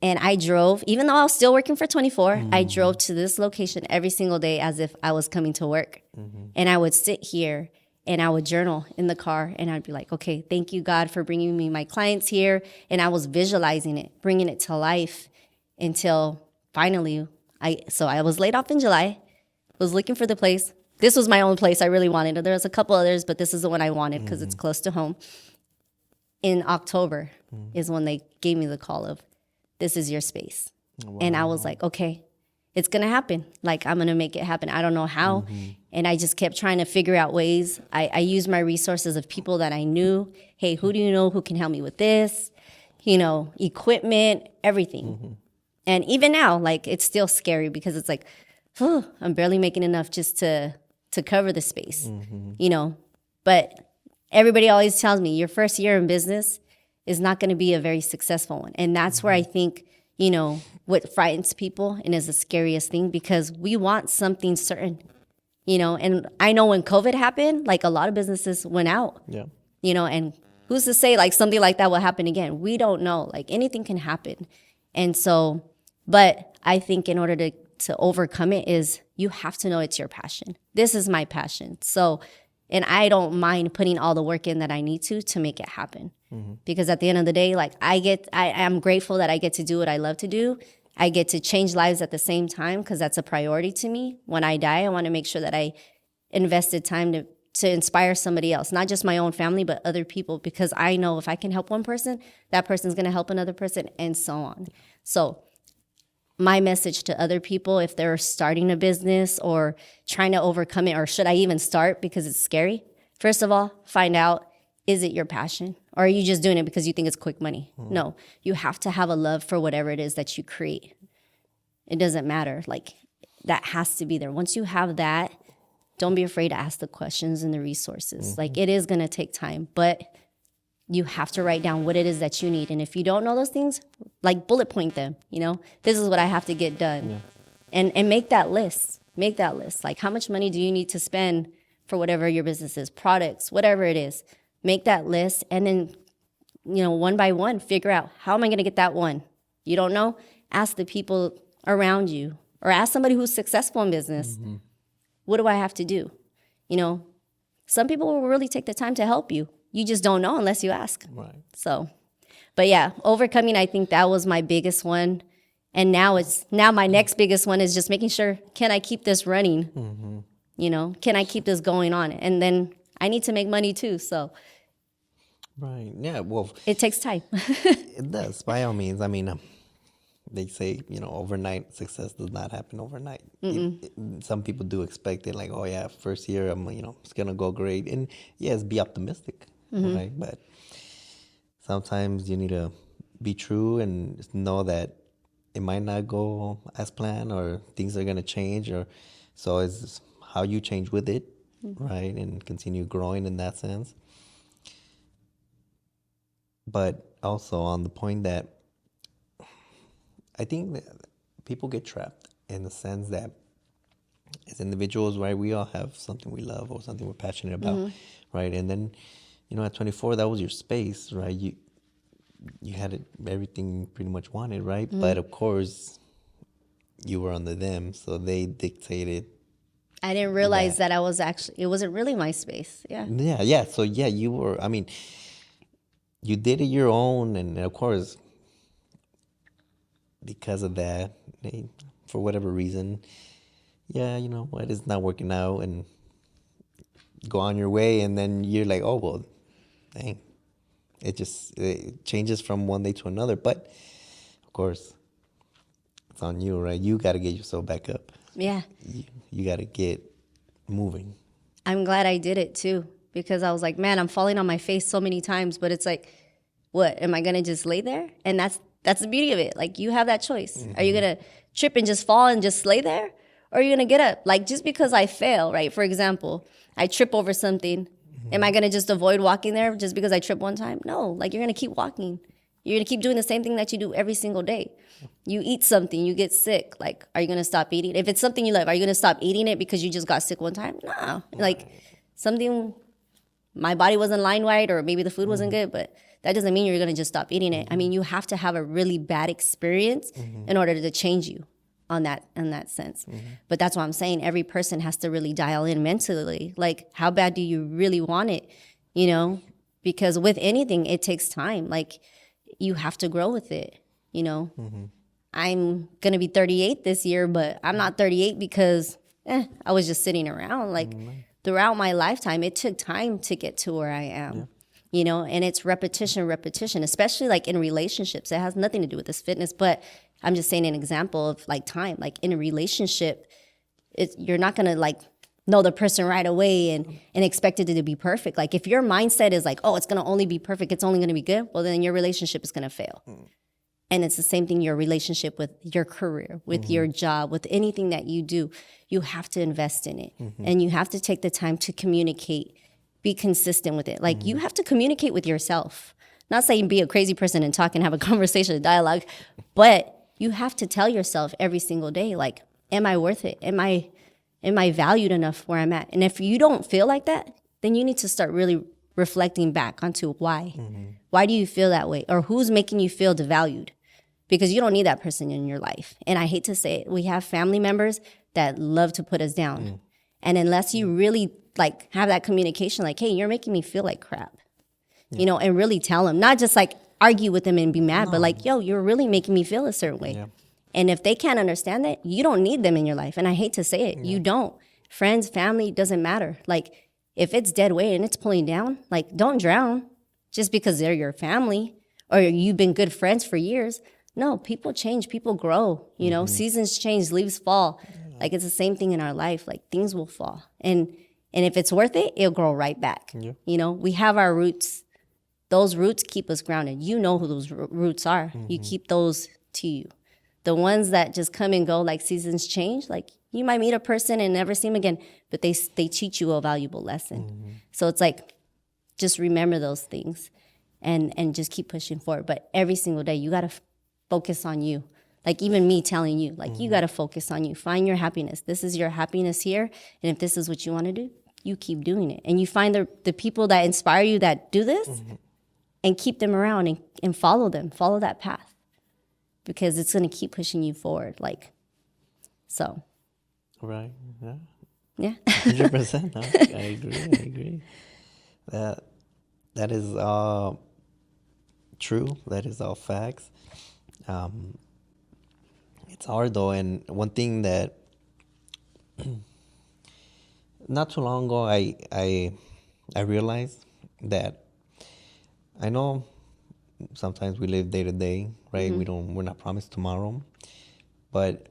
And I drove, even though I was still working for 24, I drove to this location every single day as if I was coming to work. And I would sit here and I would journal in the car and I'd be like, okay, thank you, God, for bringing me my clients here. And I was visualizing it, bringing it to life until finally, I was laid off in July, was looking for the place. This was my own place I really wanted. There was a couple others, but this is the one I wanted because it's close to home. In October is when they gave me the call of, this is your space. Wow. And I was like, okay, it's going to happen. Like, I'm going to make it happen. I don't know how. And I just kept trying to figure out ways. I used my resources of people that I knew. Hey, who do you know who can help me with this? You know, equipment, everything. And even now, like, it's still scary because it's like, I'm barely making enough just to cover the space, you know. But everybody always tells me your first year in business is not going to be a very successful one. And that's where I think, you know, what frightens people and is the scariest thing because we want something certain, you know. And I know when COVID happened, like a lot of businesses went out, you know, and who's to say like something like that will happen again? We don't know. Like anything can happen. And so, but I think in order to overcome it is you have to know it's your passion. This is my passion. So, and I don't mind putting all the work in that I need to make it happen. Because at the end of the day, like I am grateful that I get to do what I love to do. I get to change lives at the same time because that's a priority to me. When I die, I want to make sure that I invested time to inspire somebody else, not just my own family, but other people, because I know if I can help one person, that person's going to help another person and so on. So my message to other people, if they're starting a business or trying to overcome it, or should I even start because it's scary? First of all, find out, is it your passion? Or are you just doing it because you think it's quick money? No, you have to have a love for whatever it is that you create. It doesn't matter. Like, that has to be there. Once you have that, don't be afraid to ask the questions and the resources. Like, it is going to take time, but you have to write down what it is that you need. And if you don't know those things, like bullet point them, you know, this is what I have to get done. And make that list. Make that list. Like, how much money do you need to spend for whatever your business is, products, whatever it is. Make that list and then, you know, one by one, figure out how am I going to get that one? You don't know? Ask the people around you or ask somebody who's successful in business. What do I have to do? You know, some people will really take the time to help you. You just don't know unless you ask. Right. So, but yeah, overcoming, I think that was my biggest one. And now my next biggest one is just making sure, can I keep this running? You know, can I keep this going on? And then I need to make money too, so. Right, yeah, well. It takes time. It does, by all means. I mean, they say, you know, overnight success does not happen overnight. Some people do expect it, like, oh yeah, first year, it's going to go great. And yes, be optimistic, right? But sometimes you need to be true and just know that it might not go as planned or things are going to change. So it's how you change with it. Right, and continue growing in that sense. But also on the point that I think that people get trapped in the sense that as individuals, right, we all have something we love or something we're passionate about, right? And then, you know, at 24, that was your space, right? You had everything pretty much wanted, right? But of course, you were under them, so they dictated. I didn't realize that it wasn't really my space. Yeah. So yeah, you were, I mean, you did it your own. And of course, because of that, for whatever reason, yeah, you know what, it's not working out, and go on your way, and then you're like, oh well, dang, it changes from one day to another. But of course, it's on you, right? You got to get yourself back up. Yeah. You got to get moving. I'm glad I did it too, because I was like, man, I'm falling on my face so many times, but it's like, what, am I going to just lay there? And that's the beauty of it. Like, you have that choice. Mm-hmm. Are you going to trip and just fall and just lay there? Or are you going to get up? Like, just because I fail, right? For example, I trip over something. Mm-hmm. Am I going to just avoid walking there just because I trip one time? No, like, you're going to keep walking. You're going to keep doing the same thing that you do every single day. You eat something, you get sick. Like, are you going to stop eating? If it's something you love, are you going to stop eating it because you just got sick one time? No. Like, something, my body wasn't lined right, or maybe the food wasn't good, but that doesn't mean you're going to just stop eating it. I mean, you have to have a really bad experience in order to change you in that sense. But that's what I'm saying. Every person has to really dial in mentally. Like, how bad do you really want it? You know, because with anything, it takes time. Like, you have to grow with it, you know. I'm going to be 38 this year, but I'm not 38 because I was just sitting around. Like, throughout my lifetime, it took time to get to where I am. Yeah. You know, and it's repetition, especially like in relationships. It has nothing to do with this fitness, but I'm just saying an example of like time. Like, in a relationship, you're not going to like know the person right away and expect it to be perfect. Like, if your mindset is like, oh, it's going to only be perfect, it's only going to be good, well, then your relationship is going to fail. And it's the same thing, your relationship with your career, with your job, with anything that you do. You have to invest in it. And you have to take the time to communicate, be consistent with it. Like, you have to communicate with yourself. Not saying be a crazy person and talk and have a conversation, a dialogue, but you have to tell yourself every single day, like, am I worth it? Am I valued enough where I'm at? And if you don't feel like that, then you need to start really reflecting back onto why. Why do you feel that way? Or who's making you feel devalued? Because you don't need that person in your life. And I hate to say it, we have family members that love to put us down. And unless you really like have that communication, like, hey, you're making me feel like crap, you know, and really tell them, not just like argue with them and be mad, but like, yo, you're really making me feel a certain way. Yeah. And if they can't understand that, you don't need them in your life. And I hate to say it, you don't. Friends, family, doesn't matter. Like, if it's dead weight and it's pulling down, like, don't drown just because they're your family or you've been good friends for years. No, people change, people grow, you know, seasons change, leaves fall. Like, it's the same thing in our life. Like, things will fall. And if it's worth it, it'll grow right back. Yeah. You know, we have our roots. Those roots keep us grounded. You know who those roots are. You keep those to you. The ones that just come and go, like seasons change, like, you might meet a person and never see them again, but they teach you a valuable lesson. So it's like, just remember those things and just keep pushing forward. But every single day, you got to focus on you. Like, even me telling you, like, you got to focus on you. Find your happiness. This is your happiness here. And if this is what you want to do, you keep doing it. And you find the people that inspire you that do this and keep them around and follow them. Follow that path. Because it's going to keep pushing you forward. Like, so. Right. Yeah. Yeah. 100%. No, I agree. That is all true. That is all facts. It's hard though, and one thing that not too long ago I realized that I know sometimes we live day to day, right? We're not promised tomorrow, but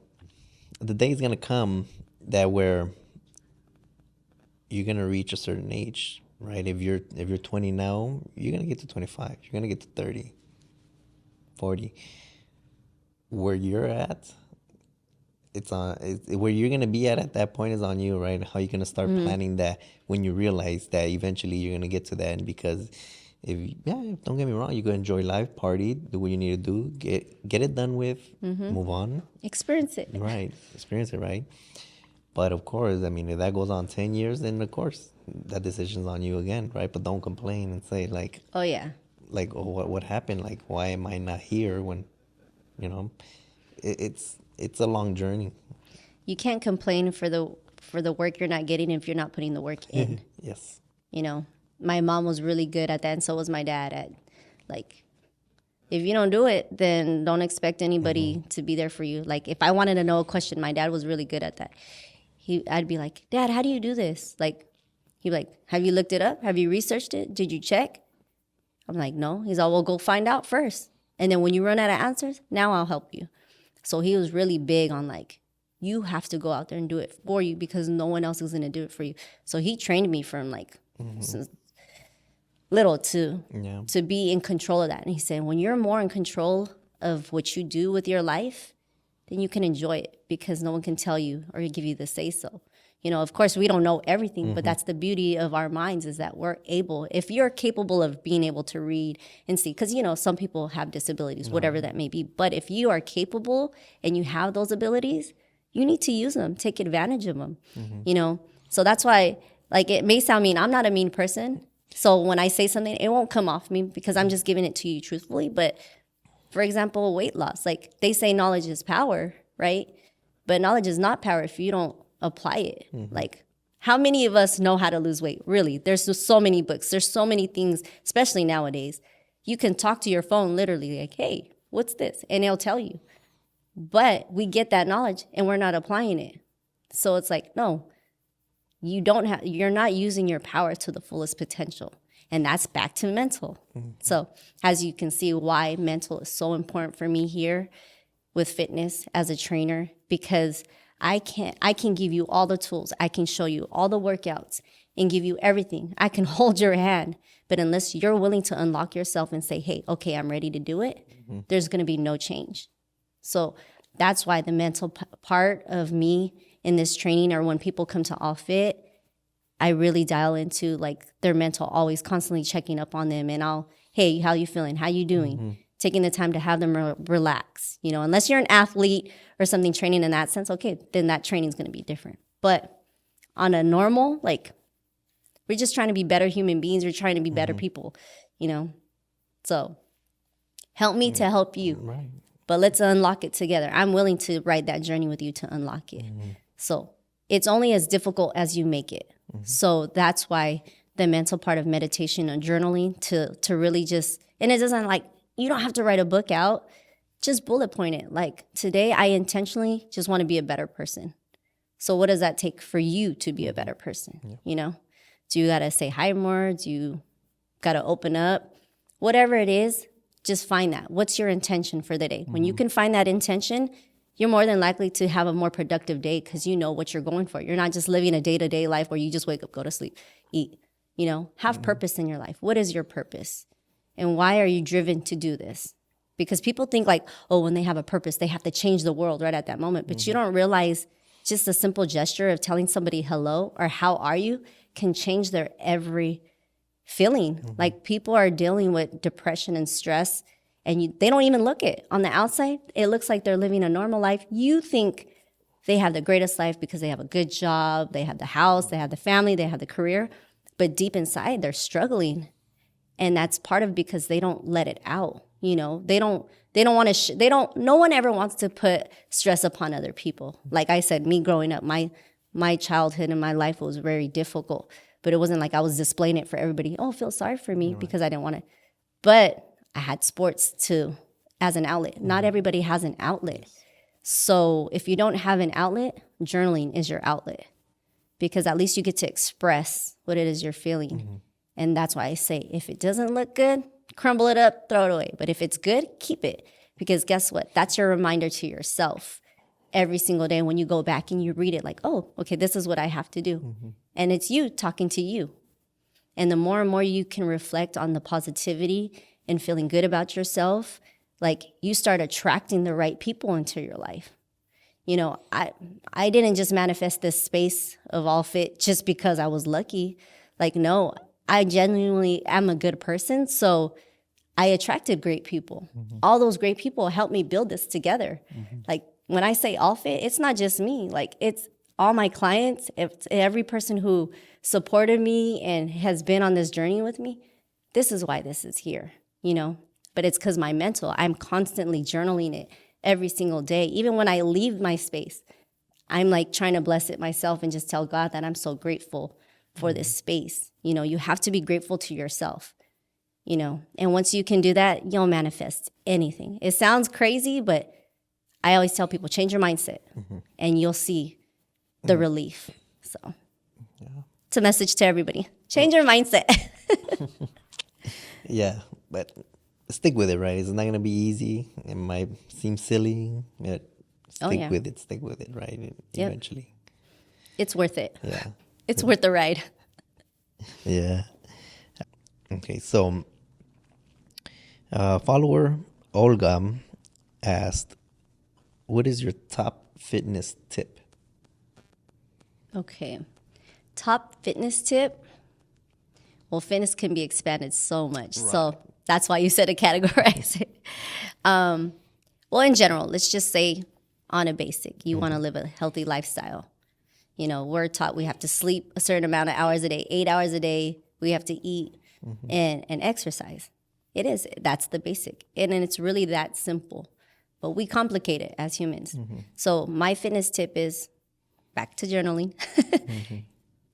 the day is gonna come that where you're gonna reach a certain age, right? If you're 20 now, you're gonna get to 25, you're gonna get to 30, 40. Where you're at, where you're gonna be at that point is on you, right? How you're gonna start planning that when you realize that eventually you're gonna get to that. And because don't get me wrong, you go enjoy life, party, do what you need to do, get it done with, move on, experience it, right? Experience it, right? But of course, I mean, if that goes on 10 years, then of course that decision's on you again, right? But don't complain and say like, oh yeah, like, oh, what happened? Like, why am I not here when? You know, it's a long journey. You can't complain for the work you're not getting if you're not putting the work in. Yes. You know, my mom was really good at that, and so was my dad at, like, if you don't do it, then don't expect anybody to be there for you. Like, if I wanted to know a question, my dad was really good at that. I'd be like, Dad, how do you do this? Like, he'd be like, have you looked it up? Have you researched it? Did you check? I'm like, no. He's all, well, go find out first. And then when you run out of answers, now I'll help you. So he was really big on like, you have to go out there and do it for you because no one else is going to do it for you. So he trained me from like since little to be in control of that. And he said, when you're more in control of what you do with your life, then you can enjoy it because no one can tell you or give you the say so. You know, of course, we don't know everything, but that's the beauty of our minds is that we're able, if you're capable of being able to read and see, because, you know, some people have disabilities, whatever that may be. But if you are capable and you have those abilities, you need to use them, take advantage of them, you know? So that's why, like, it may sound mean. I'm not a mean person. So when I say something, it won't come off me because I'm just giving it to you truthfully. But for example, weight loss, like they say knowledge is power, right? But knowledge is not power if you don't apply it. Like, how many of us know how to lose weight? Really, there's just so many books. There's so many things, especially nowadays. You can talk to your phone literally like, hey, what's this? And it'll tell you. But we get that knowledge and we're not applying it. So it's like, no, you're not using your power to the fullest potential. And that's back to mental. So as you can see why mental is so important for me here with fitness as a trainer, because I can give you all the tools. I can show you all the workouts and give you everything. I can hold your hand. But unless you're willing to unlock yourself and say, hey, okay, I'm ready to do it, there's going to be no change. So that's why the mental part of me in this training, or when people come to All Fit, I really dial into like their mental, always constantly checking up on them. And hey, how you feeling? How you doing? Taking the time to have them relax. You know, unless you're an athlete or something training in that sense, okay, then that training is going to be different. But on a normal, like, we're just trying to be better human beings. We're trying to be better people, you know? So help me to help you. Right. But let's unlock it together. I'm willing to ride that journey with you to unlock it. So it's only as difficult as you make it. So that's why the mental part of meditation and journaling to really just, and it doesn't like, you don't have to write a book out, just bullet point it. Like, today I intentionally just want to be a better person. So what does that take for you to be a better person? You know, do you got to say hi more? Do you got to open up? Whatever it is, just find that. What's your intention for the day? When you can find that intention, you're more than likely to have a more productive day because you know what you're going for. You're not just living a day-to-day life where you just wake up, go to sleep, eat. You know, have purpose in your life. What is your purpose? And why are you driven to do this? Because people think like, oh, when they have a purpose, they have to change the world right at that moment. But you don't realize just a simple gesture of telling somebody hello or how are you can change their every feeling. Like, people are dealing with depression and stress, and they don't even look it. On the outside, it looks like they're living a normal life. You think they have the greatest life because they have a good job, they have the house, they have the family, they have the career. But deep inside, they're struggling. And that's part of because they don't let it out. You know, they don't want to, no one ever wants to put stress upon other people. Like I said, me growing up, my childhood and my life was very difficult, but it wasn't like I was displaying it for everybody. Oh, feel sorry for me because I didn't want to. But I had sports too as an outlet. Not everybody has an outlet. So if you don't have an outlet, journaling is your outlet because at least you get to express what it is you're feeling. And that's why I say, if it doesn't look good, crumble it up, throw it away. But if it's good, keep it. Because guess what? That's your reminder to yourself every single day when you go back and you read it like, oh, okay, this is what I have to do. And it's you talking to you. And the more and more you can reflect on the positivity and feeling good about yourself, like, you start attracting the right people into your life. You know, I didn't just manifest this space of All Fit just because I was lucky. Like, no, I genuinely am a good person. So I attracted great people. All those great people helped me build this together. Like, when I say All Fit, it's not just me. Like, it's all my clients, it's every person who supported me and has been on this journey with me. This is why this is here, you know? But it's because my mental, I'm constantly journaling it every single day. Even when I leave my space, I'm like trying to bless it myself and just tell God that I'm so grateful for this space. You know, you have to be grateful to yourself, you know? And once you can do that, you'll manifest anything. It sounds crazy, but I always tell people, change your mindset and you'll see the relief. So it's a message to everybody. Change your mindset. Yeah, but stick with it, right? It's not gonna be easy. It might seem silly, but stick with it. Stick with it, right? Eventually. It's worth it. Yeah. It's worth the ride. Yeah. Okay, so follower Olga asked, "What is your top fitness tip?" Okay. Top fitness tip. Well, fitness can be expanded so much. Right. So that's why you said to categorize it. Well, in general, let's just say on a basic, you want to live a healthy lifestyle. You know, we're taught we have to sleep a certain amount of hours a day, 8 hours a day. We have to eat and exercise. It is. That's the basic. And it's really that simple. But we complicate it as humans. So my fitness tip is back to journaling.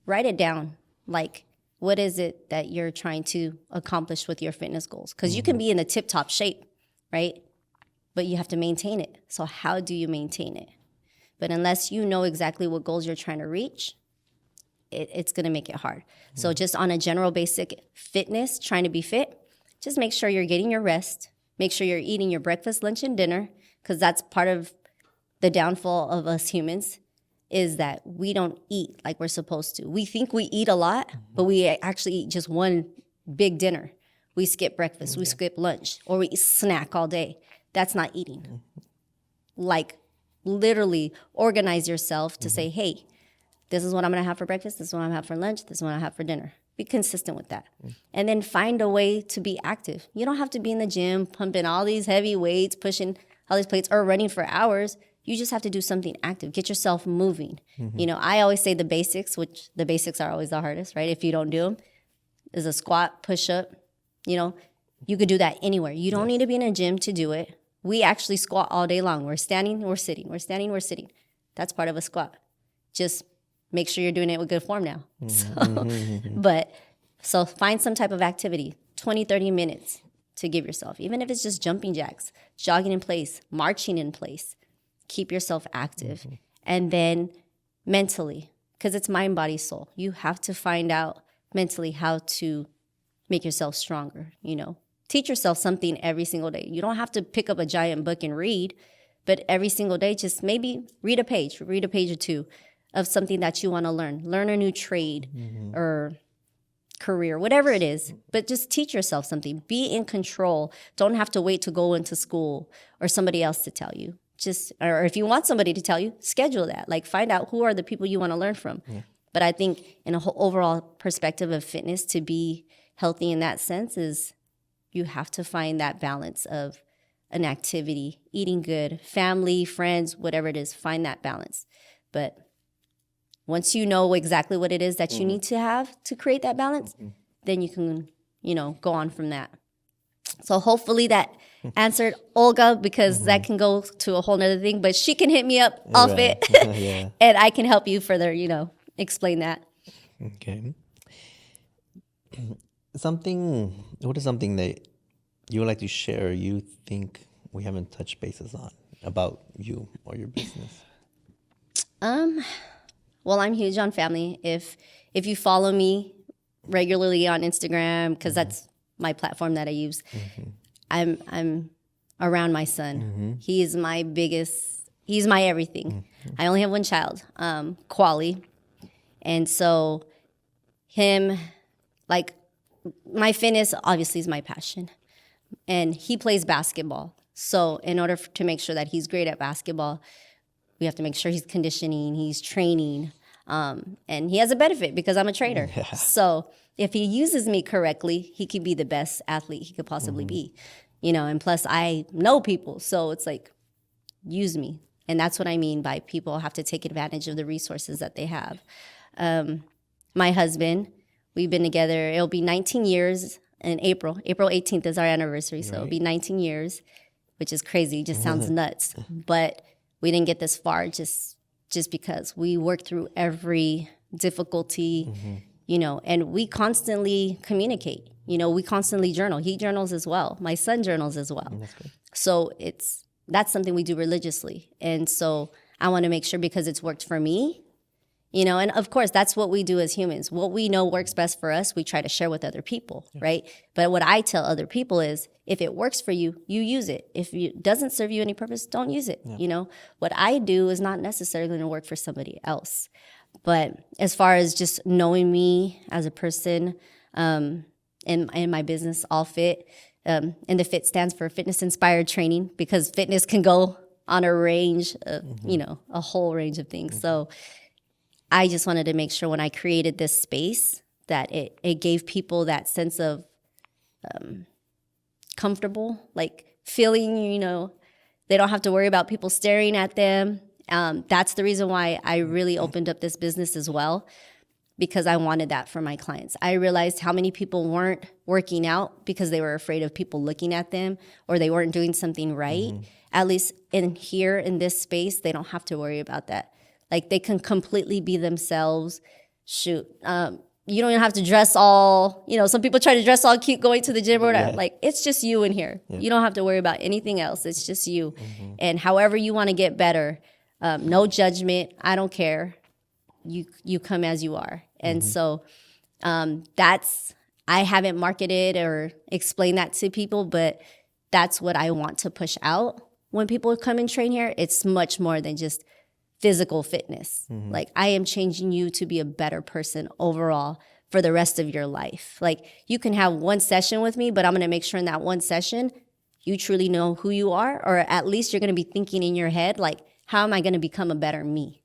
Write it down. Like, what is it that you're trying to accomplish with your fitness goals? Because you can be in a tip-top shape, right? But you have to maintain it. So how do you maintain it? But unless you know exactly what goals you're trying to reach, it's going to make it hard. So just on a general basic fitness, trying to be fit, just make sure you're getting your rest. Make sure you're eating your breakfast, lunch, and dinner, because that's part of the downfall of us humans, is that we don't eat like we're supposed to. We think we eat a lot, but we actually eat just one big dinner. We skip breakfast, we skip lunch, or we snack all day. That's not eating. Like, literally organize yourself to say, hey, this is what I'm going to have for breakfast, this is what I'm going to have for lunch, this is what I have for dinner. Be consistent with that. And then find a way to be active. You don't have to be in the gym pumping all these heavy weights, pushing all these plates, or running for hours. You just have to do something active. Get yourself moving. You know, I always say the basics, which the basics are always the hardest, right? If you don't do them, is a squat, push up. You know, you could do that anywhere. You don't need to be in a gym to do it. We actually squat all day long. We're standing, we're sitting. We're standing, we're sitting. That's part of a squat. Just make sure you're doing it with good form now. So find some type of activity, 20, 30 minutes to give yourself. Even if it's just jumping jacks, jogging in place, marching in place. Keep yourself active. And then mentally, because it's mind, body, soul. You have to find out mentally how to make yourself stronger, you know. Teach yourself something every single day. You don't have to pick up a giant book and read, but every single day, just maybe read a page or two of something that you want to learn. Learn a new trade or career, whatever it is, but just teach yourself something. Be in control. Don't have to wait to go into school or somebody else to tell you. Just, or if you want somebody to tell you, schedule that. Like, find out who are the people you want to learn from. But I think in a whole overall perspective of fitness, to be healthy in that sense is you have to find that balance of an activity, eating good, family, friends, whatever it is, find that balance. But once you know exactly what it is that you need to have to create that balance, then you can, you know, go on from that. So hopefully that answered Olga, because that can go to a whole nother thing, but she can hit me up off it and I can help you further, you know, explain that. Okay. What is something that you would like to share, you think we haven't touched bases on about you or your business? Well, I'm huge on family. If you follow me regularly on Instagram, because that's my platform that I use, I'm around my son. He's my everything. I only have one child, Quali. And so him, like, my fitness obviously is my passion. And he plays basketball. So in order to make sure that he's great at basketball, we have to make sure he's conditioning, he's training. And he has a benefit because I'm a trainer. So if he uses me correctly, he could be the best athlete he could possibly be. You know, and plus I know people. So it's like, use me. And that's what I mean by people have to take advantage of the resources that they have. My husband, we've been together, it'll be 19 years in April. April 18th is our anniversary. So it'll be 19 years, which is crazy. It just sounds nuts. But we didn't get this far just because we worked through every difficulty, you know, and we constantly communicate. You know, we constantly journal. He journals as well. My son journals as well. That's good. So that's something we do religiously. And so I want to make sure, because it's worked for me, You know, and of course, that's what we do as humans. What we know works best for us, we try to share with other people, right? But what I tell other people is, if it works for you, you use it. If it doesn't serve you any purpose, don't use it. You know, what I do is not necessarily going to work for somebody else. But as far as just knowing me as a person, in my business, All Fit, and the FIT stands for Fitness Inspired Training, because fitness can go on a range of, you know, a whole range of things. So I just wanted to make sure when I created this space that it gave people that sense of comfortable, like feeling, you know, they don't have to worry about people staring at them. That's the reason why I really opened up this business as well, because I wanted that for my clients. I realized how many people weren't working out because they were afraid of people looking at them, or they weren't doing something right. At least in this space, they don't have to worry about that. Like, they can completely be themselves. Shoot. You don't even have to dress all, you know, some people try to dress all cute going to the gym or whatever. Like, it's just you in here. You don't have to worry about anything else. It's just you. And however you want to get better, no judgment. I don't care. You come as you are. And so I haven't marketed or explained that to people, but that's what I want to push out. When people come and train here, it's much more than just physical fitness. Like, I am changing you to be a better person overall for the rest of your life. Like, you can have one session with me, but I'm going to make sure in that one session, you truly know who you are, or at least you're going to be thinking in your head, like, how am I going to become a better me?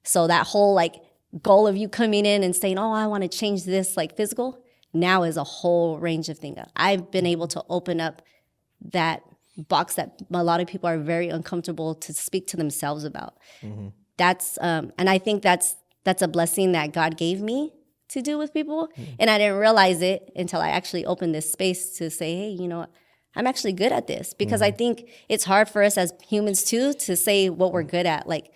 So that whole like goal of you coming in and saying, oh, I want to change this, like physical, now is a whole range of things. I've been able to open up that box that a lot of people are very uncomfortable to speak to themselves about. That's and I think that's a blessing that God gave me to do with people. And I didn't realize it until I actually opened this space to say, hey, you know what? I'm actually good at this, because I think it's hard for us as humans too to say what we're good at. Like,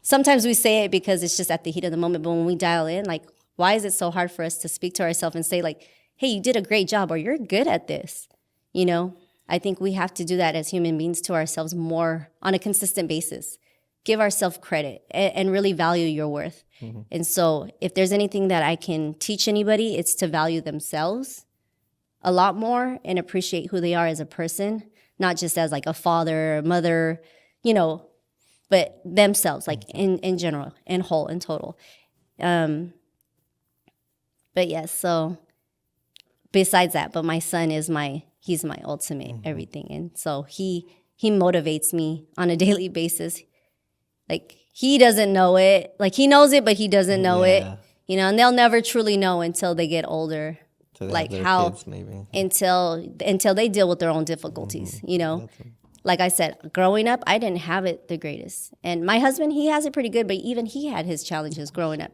sometimes we say it because it's just at the heat of the moment, but when we dial in, like, why is it so hard for us to speak to ourselves and say, like, hey, you did a great job, or you're good at this? You know, I think we have to do that as human beings to ourselves more on a consistent basis. Give ourselves credit and really value your worth. And so if there's anything that I can teach anybody, it's to value themselves a lot more and appreciate who they are as a person, not just as like a father or mother, you know, but themselves, like in general, in whole, in total. But yes, so besides that, but my son is he's my ultimate everything. And so he motivates me on a daily basis. Like, he doesn't know it. Like, he knows it, but he doesn't know it, you know, and they'll never truly know until they get older. Like, how kids, maybe. until they deal with their own difficulties, you know. Like I said, growing up, I didn't have it the greatest. And my husband, he has it pretty good, but even he had his challenges growing up.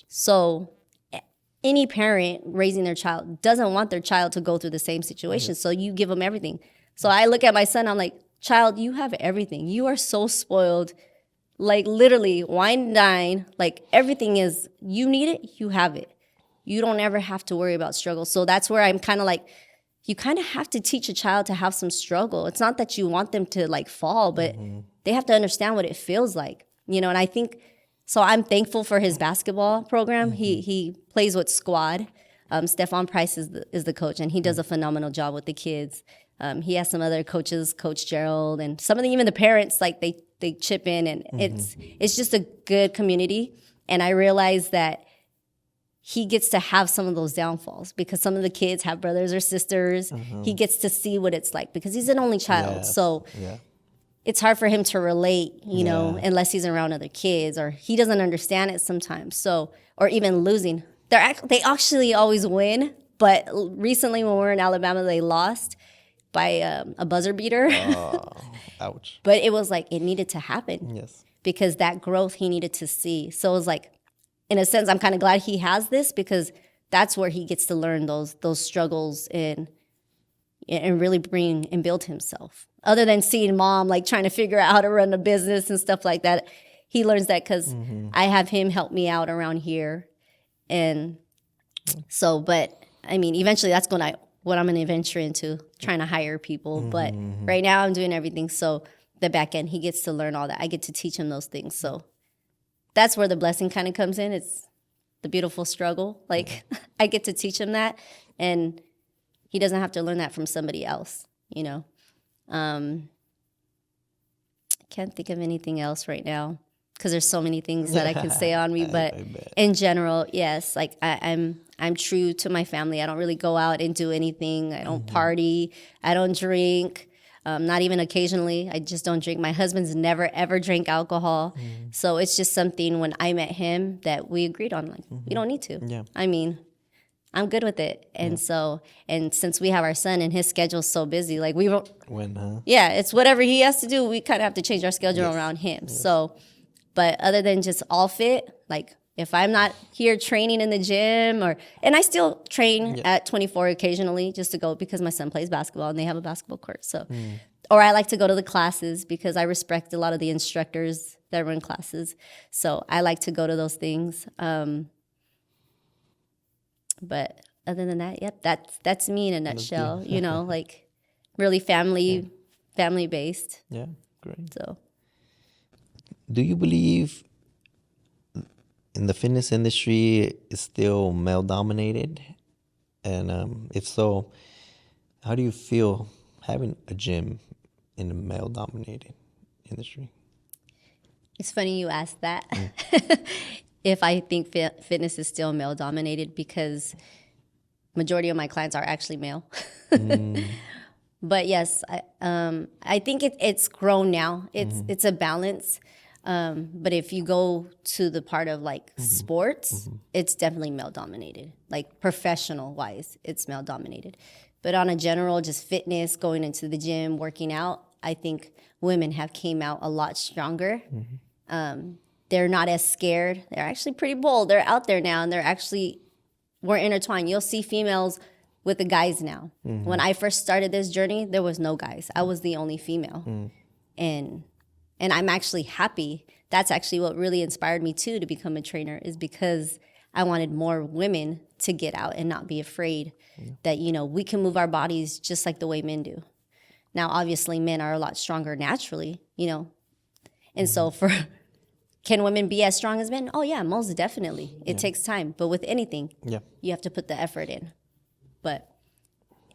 So any parent raising their child doesn't want their child to go through the same situation. So you give them everything. So I look at my son, I'm like, child, you have everything. You are so spoiled. Like, literally, wine and dine, like, everything is, you need it, you have it. You don't ever have to worry about struggle. So that's where I'm kind of like, you kind of have to teach a child to have some struggle. It's not that you want them to like fall, but they have to understand what it feels like, you know. And I think, so I'm thankful for his basketball program. He plays with squad. Stefan Price is the coach, and he does a phenomenal job with the kids. He has some other coaches, Coach Gerald, and some of even the parents, like they chip in, and it's just a good community. And I realized that he gets to have some of those downfalls because some of the kids have brothers or sisters. He gets to see what it's like because he's an only child. So it's hard for him to relate, you know, unless he's around other kids, or he doesn't understand it sometimes. So, or even losing. They actually always win, but recently when we were in Alabama, they lost by a buzzer beater. Ouch. But it was like, it needed to happen. Yes. Because that growth he needed to see. So it was like, in a sense, I'm kind of glad he has this because that's where he gets to learn those struggles and really bring and build himself. Other than seeing mom like trying to figure out how to run a business and stuff like that, he learns that because I have him help me out around here. And so, but I mean, eventually that's what I'm going to venture into, trying to hire people. But right now I'm doing everything. So the back end, he gets to learn all that. I get to teach him those things. So that's where the blessing kind of comes in. It's the beautiful struggle. Like I get to teach him that, and he doesn't have to learn that from somebody else, you know. Can't think of anything else right now because there's so many things that I can say on me. But in general, yes, like I'm true to my family. I don't really go out and do anything. I don't party. I don't drink. Not even occasionally. I just don't drink. My husband's never, ever drank alcohol. So it's just something when I met him that we agreed on. Like, we don't need to. Yeah. I mean, I'm good with it. And so, and since we have our son and his schedule's so busy, like we don't, yeah, it's whatever he has to do. We kind of have to change our schedule around him. So, but other than just All Fit, like if I'm not here training in the gym and I still train at 24 occasionally just to go because my son plays basketball and they have a basketball court. So, or I like to go to the classes because I respect a lot of the instructors that run classes. So I like to go to those things. But other than that, yep, that's me in a nutshell, you know, like really family based. Yeah, great. So, do you believe in the fitness industry is still male dominated? And if so, how do you feel having a gym in a male dominated industry? it's funny you asked that. If I think fitness is still male dominated, because majority of my clients are actually male. But yes, I think it's grown now. It's a balance. But if you go to the part of like sports, it's definitely male dominated. Like professional wise, it's male dominated. But on a general, just fitness, going into the gym, working out, I think women have came out a lot stronger. They're not as scared. They're actually pretty bold. They're out there now, and we're intertwined. You'll see females with the guys now. When I first started this journey, there was no guys. I was the only female. And I'm actually happy. That's actually what really inspired me too to become a trainer, is because I wanted more women to get out and not be afraid that, you know, we can move our bodies just like the way men do. Now, obviously, men are a lot stronger naturally, you know. And so can women be as strong as men? Oh, yeah, most definitely. It takes time. But with anything, you have to put the effort in. But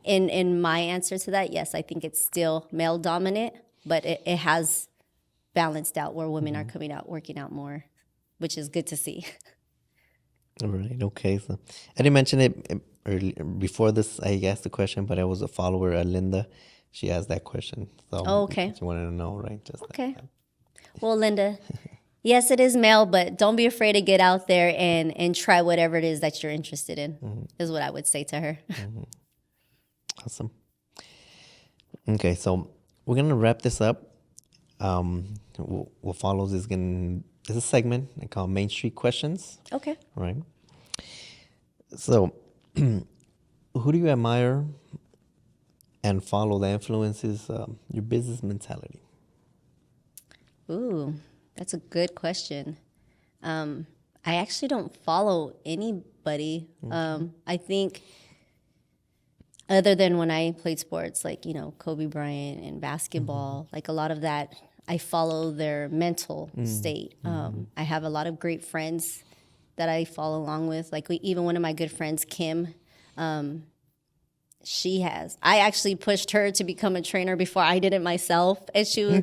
in my answer to that, yes, I think it's still male dominant, but it has balanced out where women are coming out, working out more, which is good to see. All right. Okay. So I didn't mention it earlier, before this. I asked the question, but I was a follower, Linda. She asked that question. So okay. She wanted to know, right? Just okay. Well, Linda, yes, it is male, but don't be afraid to get out there and try whatever it is that you're interested in, is what I would say to her. Awesome. Okay, so we're going to wrap this up. What follows is a segment I call Main Street Questions. Okay. Right. So, who do you admire and follow that influences your business mentality? Ooh, that's a good question. I actually don't follow anybody. I think other than when I played sports, like, you know, Kobe Bryant and basketball, like a lot of that, I follow their mental state. I have a lot of great friends that I follow along with. Like even one of my good friends, Kim, I actually pushed her to become a trainer before I did it myself. And she was,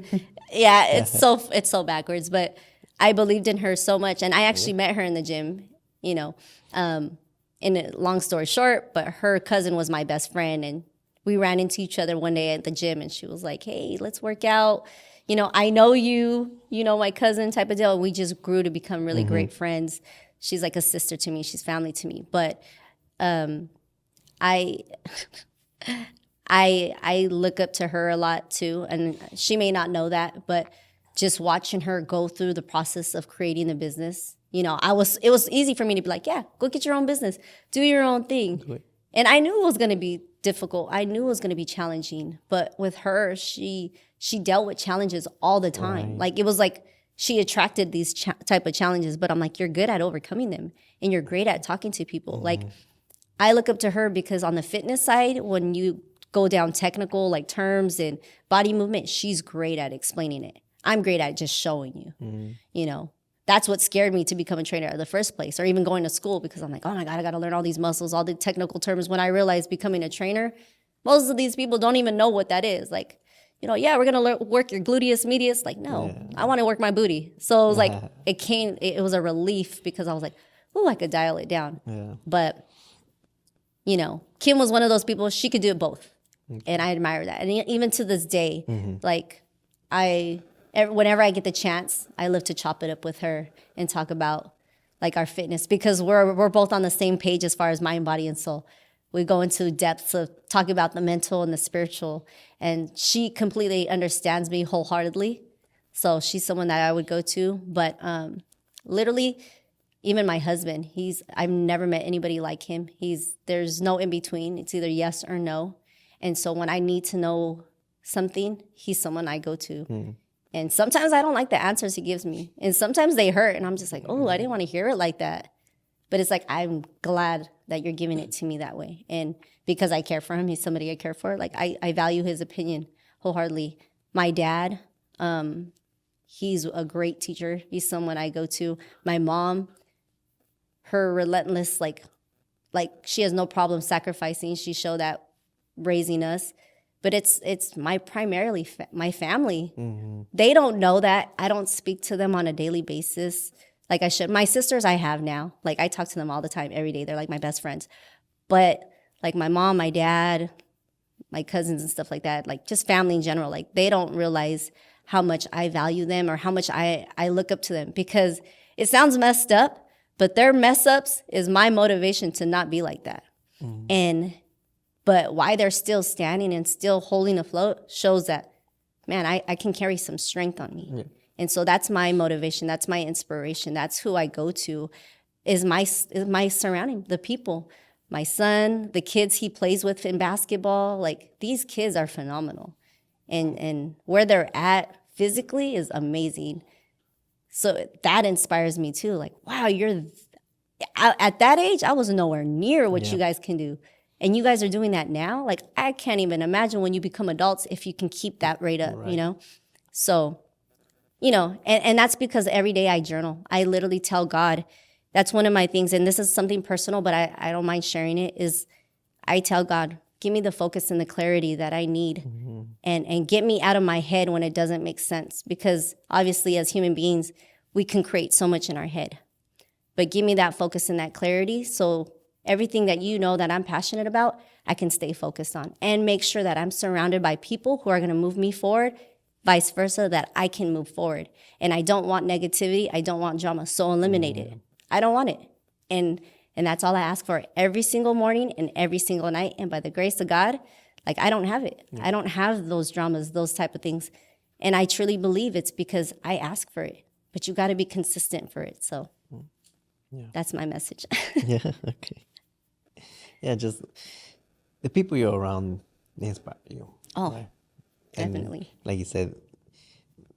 it's so backwards, but I believed in her so much. And I actually met her in the gym, you know, in a long story short, but her cousin was my best friend, and we ran into each other one day at the gym, and she was like, hey, let's work out. You know, I know you know, my cousin type of deal. And we just grew to become really great friends. She's like a sister to me. She's family to me. But I look up to her a lot too, and she may not know that, but just watching her go through the process of creating the business, you know, it was easy for me to be like, yeah, go get your own business, do your own thing. And I knew it was going to be difficult. I knew it was going to be challenging. But with her, she dealt with challenges all the time. Like it was like she attracted these type of challenges, but I'm like, you're good at overcoming them, and you're great at talking to people. Like I look up to her because on the fitness side, when you go down technical like terms and body movement, she's great at explaining it. I'm great at just showing you, you know. that's what scared me to become a trainer in the first place, or even going to school, because I'm like, oh my God, I got to learn all these muscles, all the technical terms. When I realized becoming a trainer, most of these people don't even know what that is. Like, yeah, we're going to work your gluteus medius. Like, no, I want to work my booty. So it was like, it was a relief, because I was like, oh, I could dial it down. Yeah. But, Kim was one of those people, she could do it both. And I admire that. And even to this day, like, whenever I get the chance, I love to chop it up with her and talk about like our fitness, because we're both on the same page as far as mind, body, and soul. We go into depths of talking about the mental and the spiritual, and she completely understands me wholeheartedly. So she's someone that I would go to. But literally, even my husband, I've never met anybody like him. There's no in between. It's either yes or no. And so when I need to know something, he's someone I go to. And sometimes I don't like the answers he gives me. And sometimes they hurt. And I'm just like, oh, I didn't want to hear it like that. But it's like, I'm glad that you're giving it to me that way. And because I care for him, he's somebody I care for. Like, I value his opinion wholeheartedly. My dad, he's a great teacher. He's someone I go to. My mom, her relentless, like she has no problem sacrificing. She showed that raising us. But it's primarily my family. They don't know that. I don't speak to them on a daily basis like I should. My sisters I have now. Like, I talk to them all the time, every day. They're like my best friends. But like my mom, my dad, my cousins and stuff like that, like just family in general, like they don't realize how much I value them or how much I look up to them, because it sounds messed up, but their mess ups is my motivation to not be like that. But why they're still standing and still holding afloat shows that, man, I can carry some strength on me. Yeah. And so that's my motivation. That's my inspiration. That's who I go to, is my surrounding, the people. My son, the kids he plays with in basketball, like these kids are phenomenal. And where they're at physically is amazing. So that inspires me too. Like, wow, at that age, I was nowhere near what you guys can do. And you guys are doing that now? Like, I can't even imagine when you become adults if you can keep that rate up, So, and that's because every day I journal. I literally tell God, that's one of my things, and this is something personal, but I don't mind sharing it, is I tell God, give me the focus and the clarity that I need, and get me out of my head when it doesn't make sense. Because obviously as human beings, we can create so much in our head. But give me that focus and that clarity, so everything that that I'm passionate about, I can stay focused on, and make sure that I'm surrounded by people who are going to move me forward, vice versa, that I can move forward. And I don't want negativity. I don't want drama. So eliminate it. I don't want it. And that's all I ask for every single morning and every single night. And by the grace of God, like, I don't have it. Yeah. I don't have those dramas, those type of things. And I truly believe it's because I ask for it. But you got to be consistent for it. So that's my message. Yeah, okay. Yeah, just the people you're around inspire you. Oh, right? definitely. And like you said,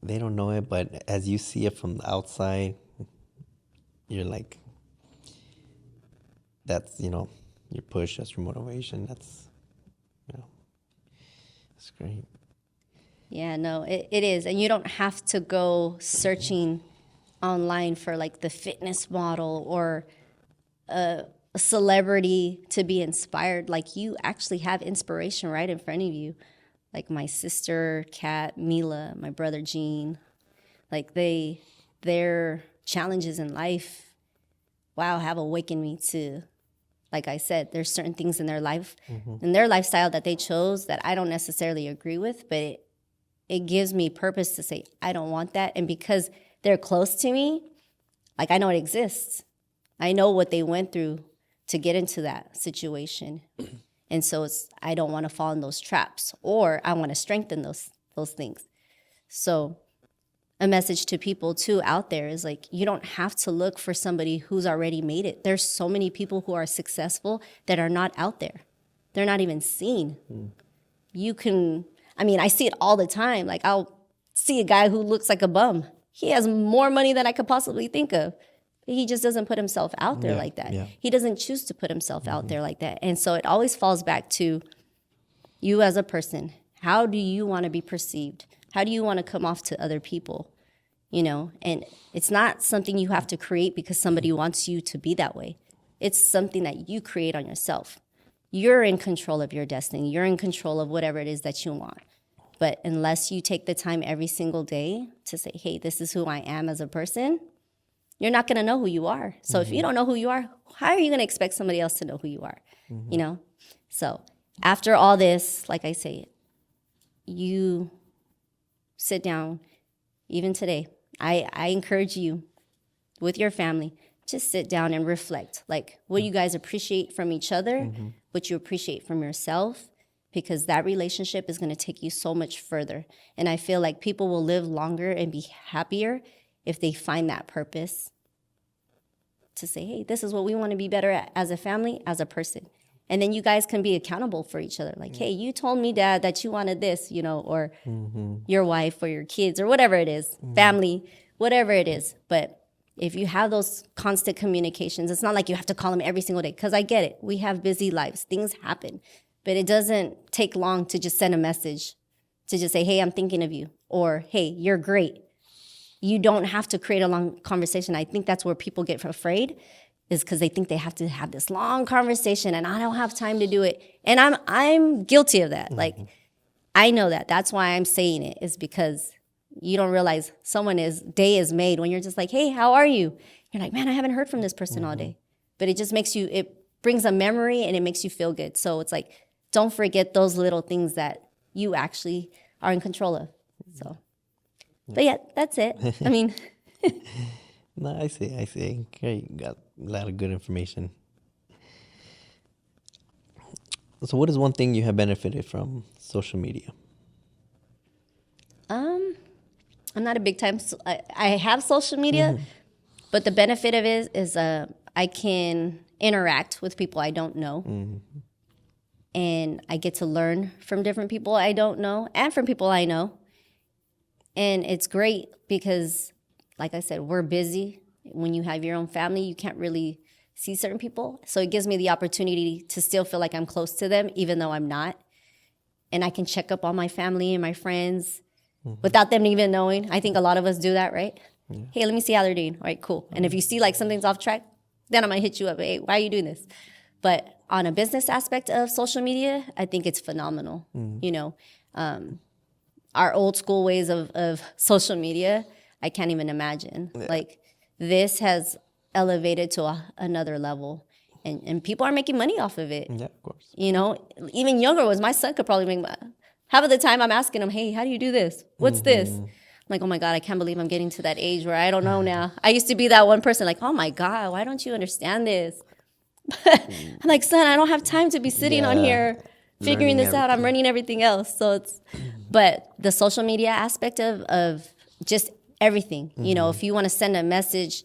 they don't know it, but as you see it from the outside, you're like, that's, your push, that's your motivation. That's, it's great. Yeah, no, it is. And you don't have to go searching online for like the fitness model or a celebrity to be inspired. Like, you actually have inspiration right in front of you. Like my sister, Kat, Mila, my brother, Gene, like their challenges in life, have awakened me to, like I said, there's certain things in their life and their lifestyle that they chose that I don't necessarily agree with, but it gives me purpose to say, I don't want that. And because they're close to me, like, I know it exists. I know what they went through to get into that situation. And so I don't want to fall in those traps, or I want to strengthen those things. So a message to people too out there is like, you don't have to look for somebody who's already made it. There's so many people who are successful that are not out there. They're not even seen. I see it all the time. Like, I'll see a guy who looks like a bum. He has more money than I could possibly think of. He just doesn't put himself out there like that. Yeah. He doesn't choose to put himself out there like that. And so it always falls back to you as a person. How do you want to be perceived? How do you want to come off to other people? you know, and it's not something you have to create because somebody wants you to be that way. It's something that you create on yourself. You're in control of your destiny. You're in control of whatever it is that you want. But unless you take the time every single day to say, hey, this is who I am as a person, you're not going to know who you are. So if you don't know who you are, how are you going to expect somebody else to know who you are? You know? So after all this, like I say, you sit down, even today, I encourage you with your family, just sit down and reflect. Like what you guys appreciate from each other, what you appreciate from yourself, because that relationship is going to take you so much further. And I feel like people will live longer and be happier if they find that purpose to say, hey, this is what we want to be better at as a family, as a person. And then you guys can be accountable for each other. Like, hey, you told me, Dad, that you wanted this, you know, or your wife or your kids or whatever it is, family, whatever it is. But if you have those constant communications, it's not like you have to call them every single day, because I get it. We have busy lives. Things happen. But it doesn't take long to just send a message, to just say, hey, I'm thinking of you, or hey, you're great. You don't have to create a long conversation. I think that's where people get afraid, is because they think they have to have this long conversation, and I don't have time to do it. And I'm guilty of that. Like, I know that. That's why I'm saying it, is because you don't realize someone's day is made when you're just like, hey, how are you? You're like, man, I haven't heard from this person all day. But it just makes you, it brings a memory and it makes you feel good. So it's like, don't forget those little things that you actually are in control of. So, but yeah, that's it. I mean, No, I see. Okay, you got a lot of good information. So what is one thing you have benefited from social media? I'm not a big time. I have social media, but the benefit of it is I can interact with people I don't know. And I get to learn from different people I don't know and from people I know. And it's great because, like I said, we're busy. When you have your own family, you can't really see certain people. So it gives me the opportunity to still feel like I'm close to them, even though I'm not. And I can check up on my family and my friends without them even knowing. I think a lot of us do that, right? Yeah. Hey, let me see how they're doing. All right, cool. And if you see like something's off track, then I might hit you up. Hey, why are you doing this? But on a business aspect of social media, I think it's phenomenal. You know, our old school ways of social media, I can't even imagine. Yeah. Like, this has elevated to another level. And people are making money off of it. Yeah, of course. You know, even younger ones, my son could probably make money. Half of the time I'm asking him, hey, how do you do this? What's this? I'm like, oh my God, I can't believe I'm getting to that age where I don't know now. I used to be that one person like, oh my God, why don't you understand this? I'm like, son, I don't have time to be sitting on here figuring this out. I'm running everything else. So it's, but the social media aspect of just everything, you know, if you want to send a message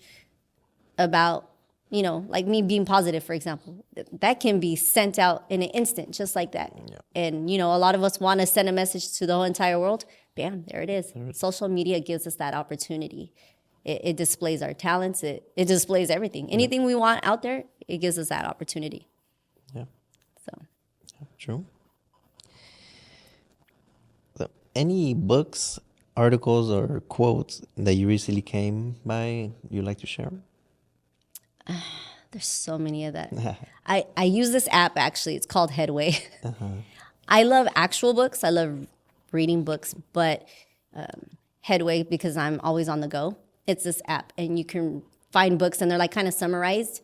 about, you know, like me being positive, for example, that can be sent out in an instant, just like that. Yeah. And, you know, a lot of us want to send a message to the whole entire world. Bam, there it is. Social media gives us that opportunity. It displays our talents. It displays everything. Anything we want out there, it gives us that opportunity. Yeah. So. True. So, any books, articles, or quotes that you recently came by you'd like to share? There's so many of that. I use this app, actually. It's called Headway. I love actual books. I love reading books, but Headway, because I'm always on the go, it's this app. And you can find books, and they're like kind of summarized.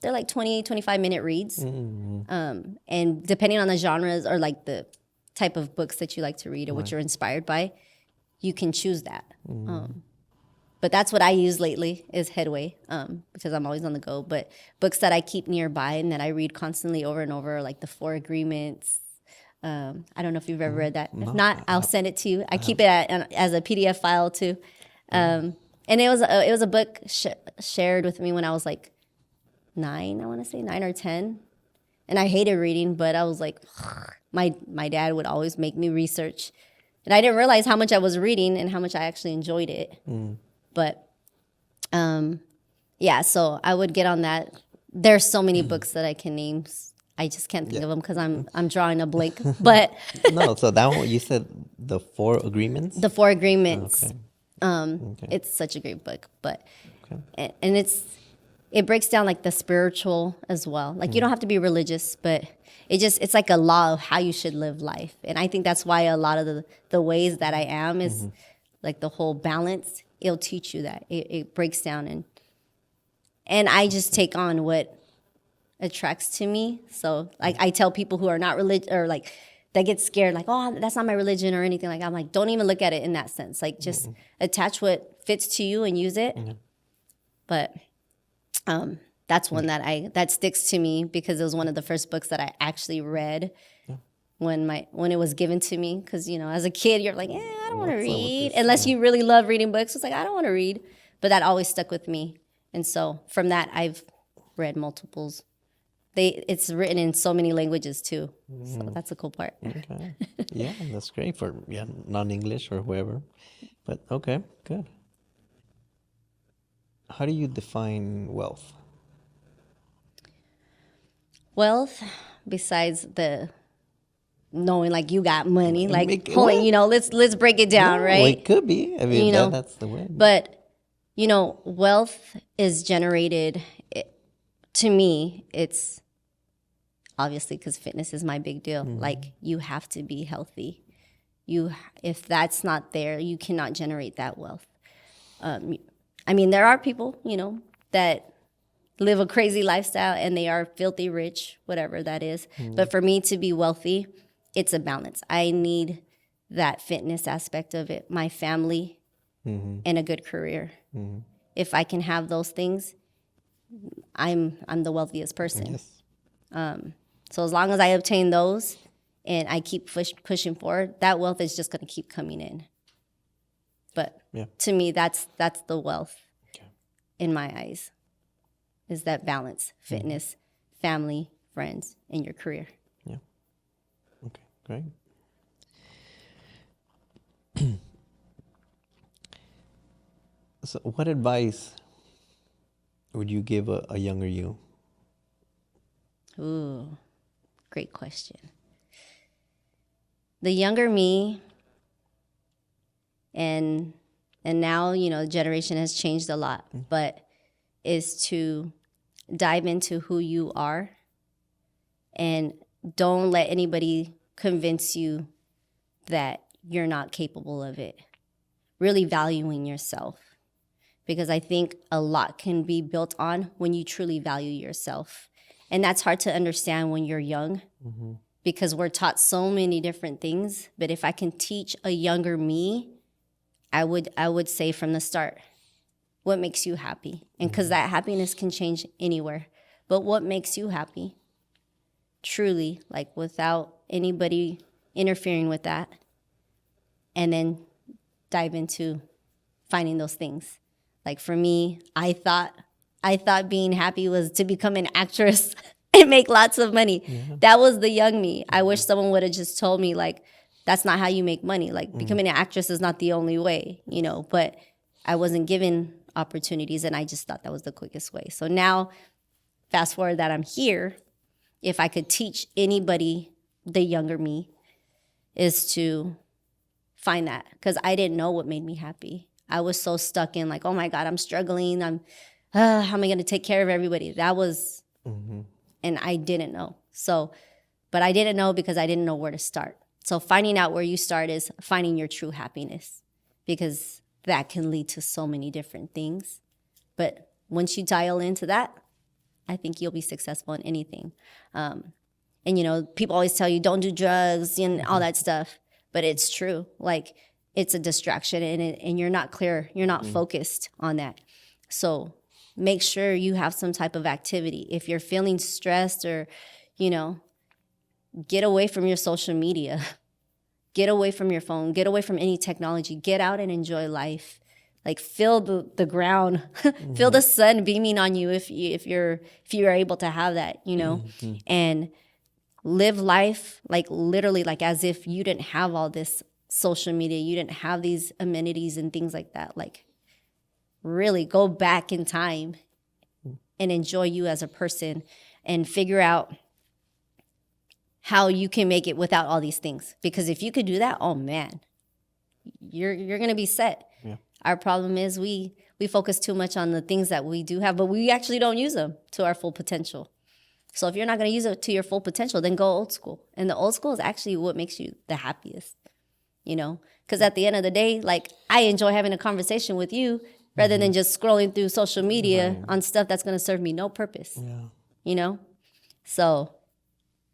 They're like 20, 25-minute reads. And depending on the genres or like the type of books that you like to read or what you're inspired by, you can choose that. But that's what I use lately is Headway, because I'm always on the go. But books that I keep nearby and that I read constantly over and over, like The Four Agreements. I don't know if you've ever read that. If not, I'll send it to you. I keep it as a PDF file too. And it was a book shared with me when I was like 9, I want to say 9 or 10. And I hated reading, but I was like, my dad would always make me research. And I didn't realize how much I was reading and how much I actually enjoyed it. But, yeah, so I would get on that. There's so many books that I can name. I just can't think of them because I'm drawing a blank. But no, so that one, you said The Four Agreements? The Four Agreements. It's such a great book, but Okay. and it breaks down like the spiritual as well. Like you don't have to be religious, but it's like a law of how you should live life. And I think that's why a lot of the ways that I am is like the whole balance. It'll teach you that it breaks down and I just take on what attracts to me. So like I tell people who are not religious or like that get scared, like, oh, that's not my religion or anything like that. I'm like, don't even look at it in that sense. Like just attach what fits to you and use it. But that's one that sticks to me because it was one of the first books that I actually read when it was given to me. Because as a kid, you're like, I don't want to read unless you really love reading books. It's like I don't want to read, but that always stuck with me. And so from that, I've read multiples. It's written in so many languages too, so that's a cool part. Okay. Yeah, that's great for non-English or whoever. But okay, good. How do you define wealth? Wealth, besides the knowing like you got money, like Make- hold on, what? let's break it down, Well, right? it could be. I mean, that's the way. But wealth is generated. To me, it's obviously because fitness is my big deal. Like you have to be healthy. If that's not there, you cannot generate that wealth. I mean, there are people, that live a crazy lifestyle and they are filthy rich, whatever that is. But for me to be wealthy, it's a balance. I need that fitness aspect of it, my family, and a good career. If I can have those things, I'm the wealthiest person. Yes. So as long as I obtain those and I keep pushing forward, that wealth is just going to keep coming in. But to me, that's the wealth in my eyes, is that balance, fitness, family, friends, and your career. Yeah. Okay, great. So what advice would you give a younger you? Ooh, great question. The younger me, and now, the generation has changed a lot, but is to dive into who you are and don't let anybody convince you that you're not capable of it. Really valuing yourself. Because I think a lot can be built on when you truly value yourself. And that's hard to understand when you're young because we're taught so many different things. But if I can teach a younger me, I would say from the start, what makes you happy? And because that happiness can change anywhere. But what makes you happy? Truly, like without anybody interfering with that. And then dive into finding those things. Like for me, I thought being happy was to become an actress and make lots of money. That was the young me. I wish someone would have just told me, like, that's not how you make money. Like, becoming an actress is not the only way, But I wasn't given opportunities, and I just thought that was the quickest way. So now, fast forward that I'm here, if I could teach anybody, the younger me, is to find that. Because I didn't know what made me happy. I was so stuck in like, oh my God, I'm struggling. How am I going to take care of everybody? That was, and I didn't know. So, but I didn't know because I didn't know where to start. So finding out where you start is finding your true happiness, because that can lead to so many different things. But once you dial into that, I think you'll be successful in anything. And people always tell you, don't do drugs and all that stuff, but it's true. Like, it's a distraction and you're not clear. You're not focused on that. So make sure you have some type of activity. If you're feeling stressed or, get away from your social media. Get away from your phone. Get away from any technology. Get out and enjoy life. Like, feel the ground. Feel the sun beaming on you if you're able to have that, and live life like literally like as if you didn't have all this social media, you didn't have these amenities and things like that. Like, really go back in time and enjoy you as a person and figure out how you can make it without all these things. Because if you could do that, oh man, you're gonna be set. Our problem is we focus too much on the things that we do have, but we actually don't use them to our full potential. So if you're not going to use it to your full potential, then go old school. And the old school is actually what makes you the happiest, you know? Because at the end of the day, like, I enjoy having a conversation with you rather than just scrolling through social media on stuff that's going to serve me no purpose, you know? So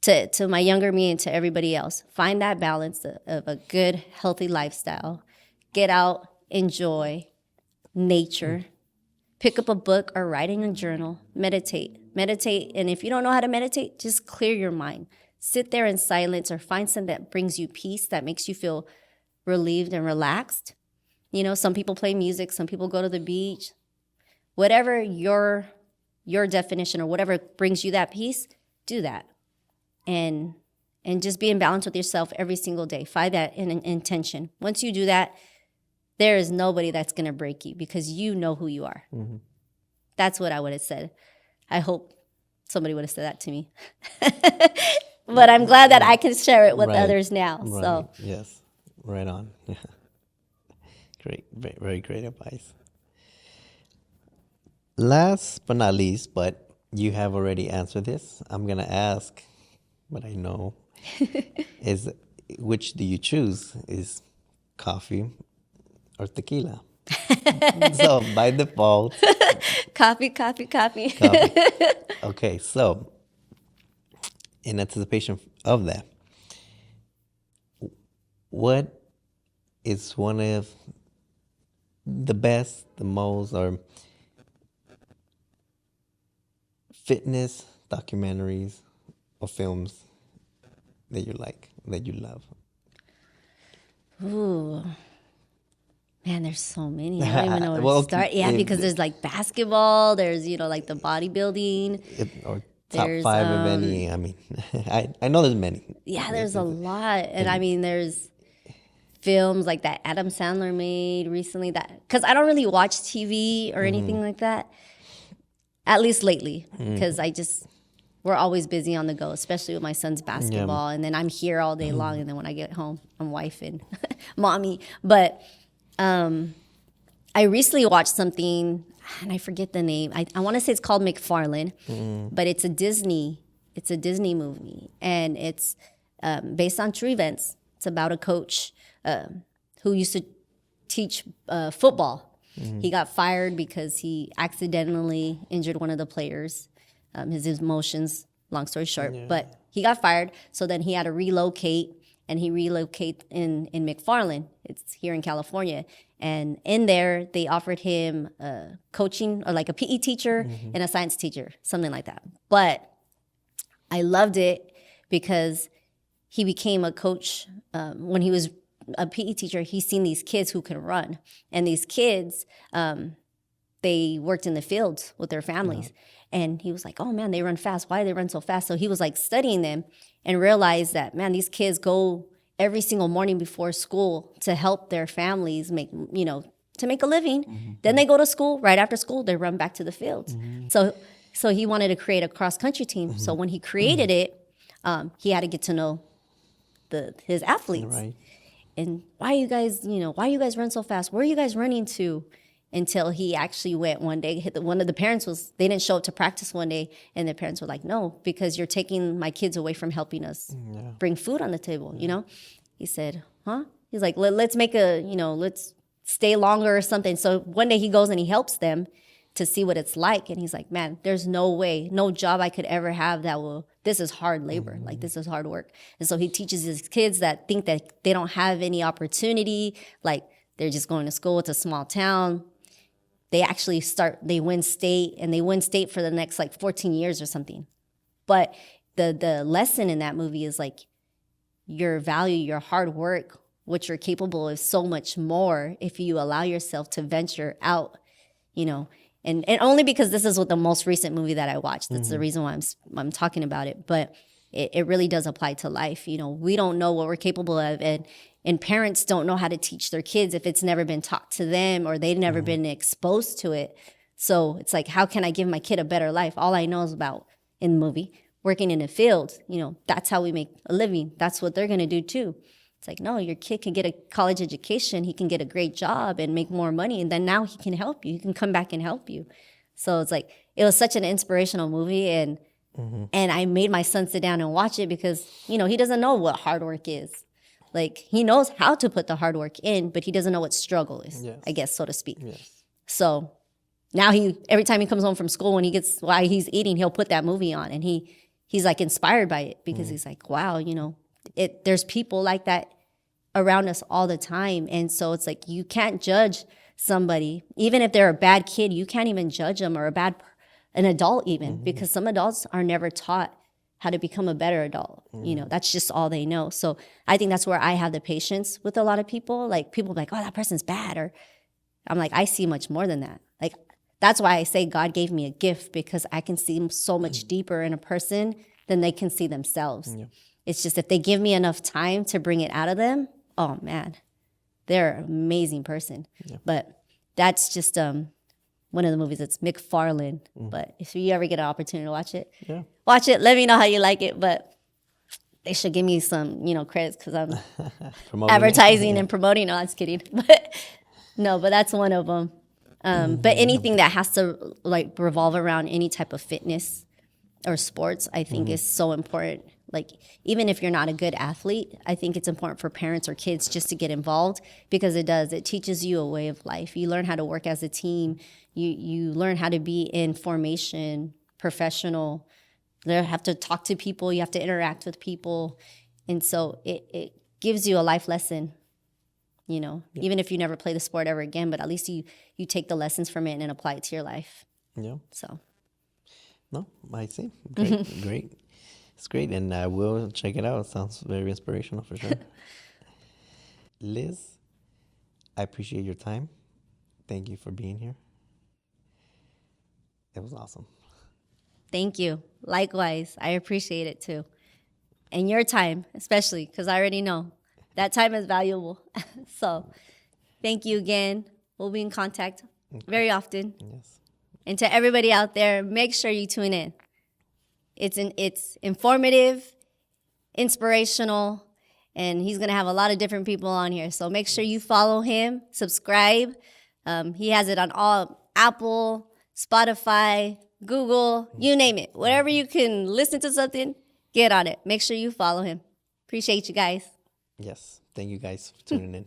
to my younger me and to everybody else, find that balance of a good, healthy lifestyle. Get out, enjoy nature. Pick up a book or write in a journal. Meditate. And if you don't know how to meditate, just clear your mind. Sit there in silence or find something that brings you peace, that makes you feel relieved and relaxed. You know, some people play music, some people go to the beach. Whatever your definition or whatever brings you that peace, do that. And just be in balance with yourself every single day. Find that intention. Once you do that, there is nobody that's going to break you because you know who you are. Mm-hmm. That's what I would have said. I hope somebody would have said that to me. But I'm glad that I can share it with others now. Right. So yes, right on. Great, very, very great advice. Last but not least, but you have already answered this. I'm going to ask, but I know, is which do you choose? Is coffee or tequila? So by default, coffee. Okay, so in anticipation of that, what is one of the best, the most, or fitness documentaries or films that you like, that you love? Ooh. Man, there's so many. I don't even know where to start. Yeah, because there's like basketball, there's, you know, like the bodybuilding. Or top five of any. I mean, I know there's many. Yeah, there's a lot. And I mean, there's films like that Adam Sandler made recently because I don't really watch TV or anything like that, at least lately, because we're always busy on the go, especially with my son's basketball. And then I'm here all day long. And then when I get home, I'm wife and mommy. But I recently watched something, and I forget the name. I want to say it's called McFarlane, but it's a Disney movie, and it's based on true events. It's about a coach who used to teach football. He got fired because he accidentally injured one of the players. His emotions, long story short, but he got fired. So then he had to relocate. And he relocated in McFarlane. It's here in California. And in there, they offered him coaching, or like a PE teacher and a science teacher, something like that. But I loved it because he became a coach. When he was a PE teacher, he's seen these kids who can run. And these kids, they worked in the fields with their families. Yeah. And he was like, oh man, they run fast. Why do they run so fast? So he was like studying them and realized that, man, these kids go every single morning before school to help their families make, you know, to make a living. Then they go to school. Right after school, they run back to the fields. So he wanted to create a cross-country team. So when he created it, he had to get to know his athletes. Right. And why you guys run so fast? Where are you guys running to? Until he actually went one day. One of the parents they didn't show up to practice one day, and the parents were like, no, because you're taking my kids away from helping us bring food on the table, you know? He said, huh? He's like, let's make let's stay longer or something. So one day he goes and he helps them to see what it's like. And he's like, man, there's no way, no job I could ever have this is hard labor. Like, this is hard work. And so he teaches his kids that think that they don't have any opportunity. Like, they're just going to school. It's a small town. They actually they win state, and they win state for the next like 14 years or something. But the lesson in that movie is like, your value, your hard work, what you're capable of, so much more if you allow yourself to venture out, you know. And only because this is what the most recent movie that I watched. That's the reason why I'm talking about it. But it really does apply to life. You know, we don't know what we're capable of, and parents don't know how to teach their kids if it's never been taught to them or they've never been exposed to it. So it's like, how can I give my kid a better life? All I know is about, in the movie, working in a field. You know, that's how we make a living. That's what they're going to do too. It's like, no, your kid can get a college education. He can get a great job and make more money. And then now he can help you. He can come back and help you. So it's like, it was such an inspirational movie. And I made my son sit down and watch it because, you know, he doesn't know what hard work is. Like, he knows how to put the hard work in, but he doesn't know what struggle is, I guess, so to speak. Yes. So now every time he comes home from school, when he gets, while he's eating, he'll put that movie on, and he's like inspired by it because he's like, wow, you know, there's people like that around us all the time. And so it's like, you can't judge somebody, even if they're a bad kid, you can't even judge them, or an adult even, because some adults are never taught how to become a better adult. You know, that's just all they know. So I think that's where I have the patience with a lot of people. Like, people be like, oh, that person's bad. Or I'm like, I see much more than that. Like, that's why I say God gave me a gift, because I can see so much deeper in a person than they can see themselves. Yeah. It's just, if they give me enough time to bring it out of them, oh man, they're an amazing person. Yeah. But that's just one of the movies. It's McFarlane. But if you ever get an opportunity to watch it, watch it. Let me know how you like it. But they should give me some, you know, credits, because I'm advertising and promoting. No, I'm just kidding. But no, but that's one of them. But anything that has to like revolve around any type of fitness or sports, I think is so important. Like, even if you're not a good athlete, I think it's important for parents or kids just to get involved, because it teaches you a way of life. You learn how to work as a team. You learn how to be in formation, professional. You have to talk to people. You have to interact with people. And so it gives you a life lesson, you know, even if you never play the sport ever again, but at least you take the lessons from it and apply it to your life. Yeah. So. No, I see. Great, great. It's great, and I will check it out. It sounds very inspirational for sure. Liz, I appreciate your time. Thank you for being here. It was awesome. Thank you. Likewise, I appreciate it too. And your time, especially, because I already know that time is valuable. So thank you again. We'll be in contact very often. Yes. And to everybody out there, make sure you tune in. It's informative, inspirational, and he's going to have a lot of different people on here. So make sure you follow him, subscribe. He has it on all Apple, Spotify, Google, you name it. Whatever you can listen to something, get on it. Make sure you follow him. Appreciate you guys. Yes. Thank you guys for tuning in.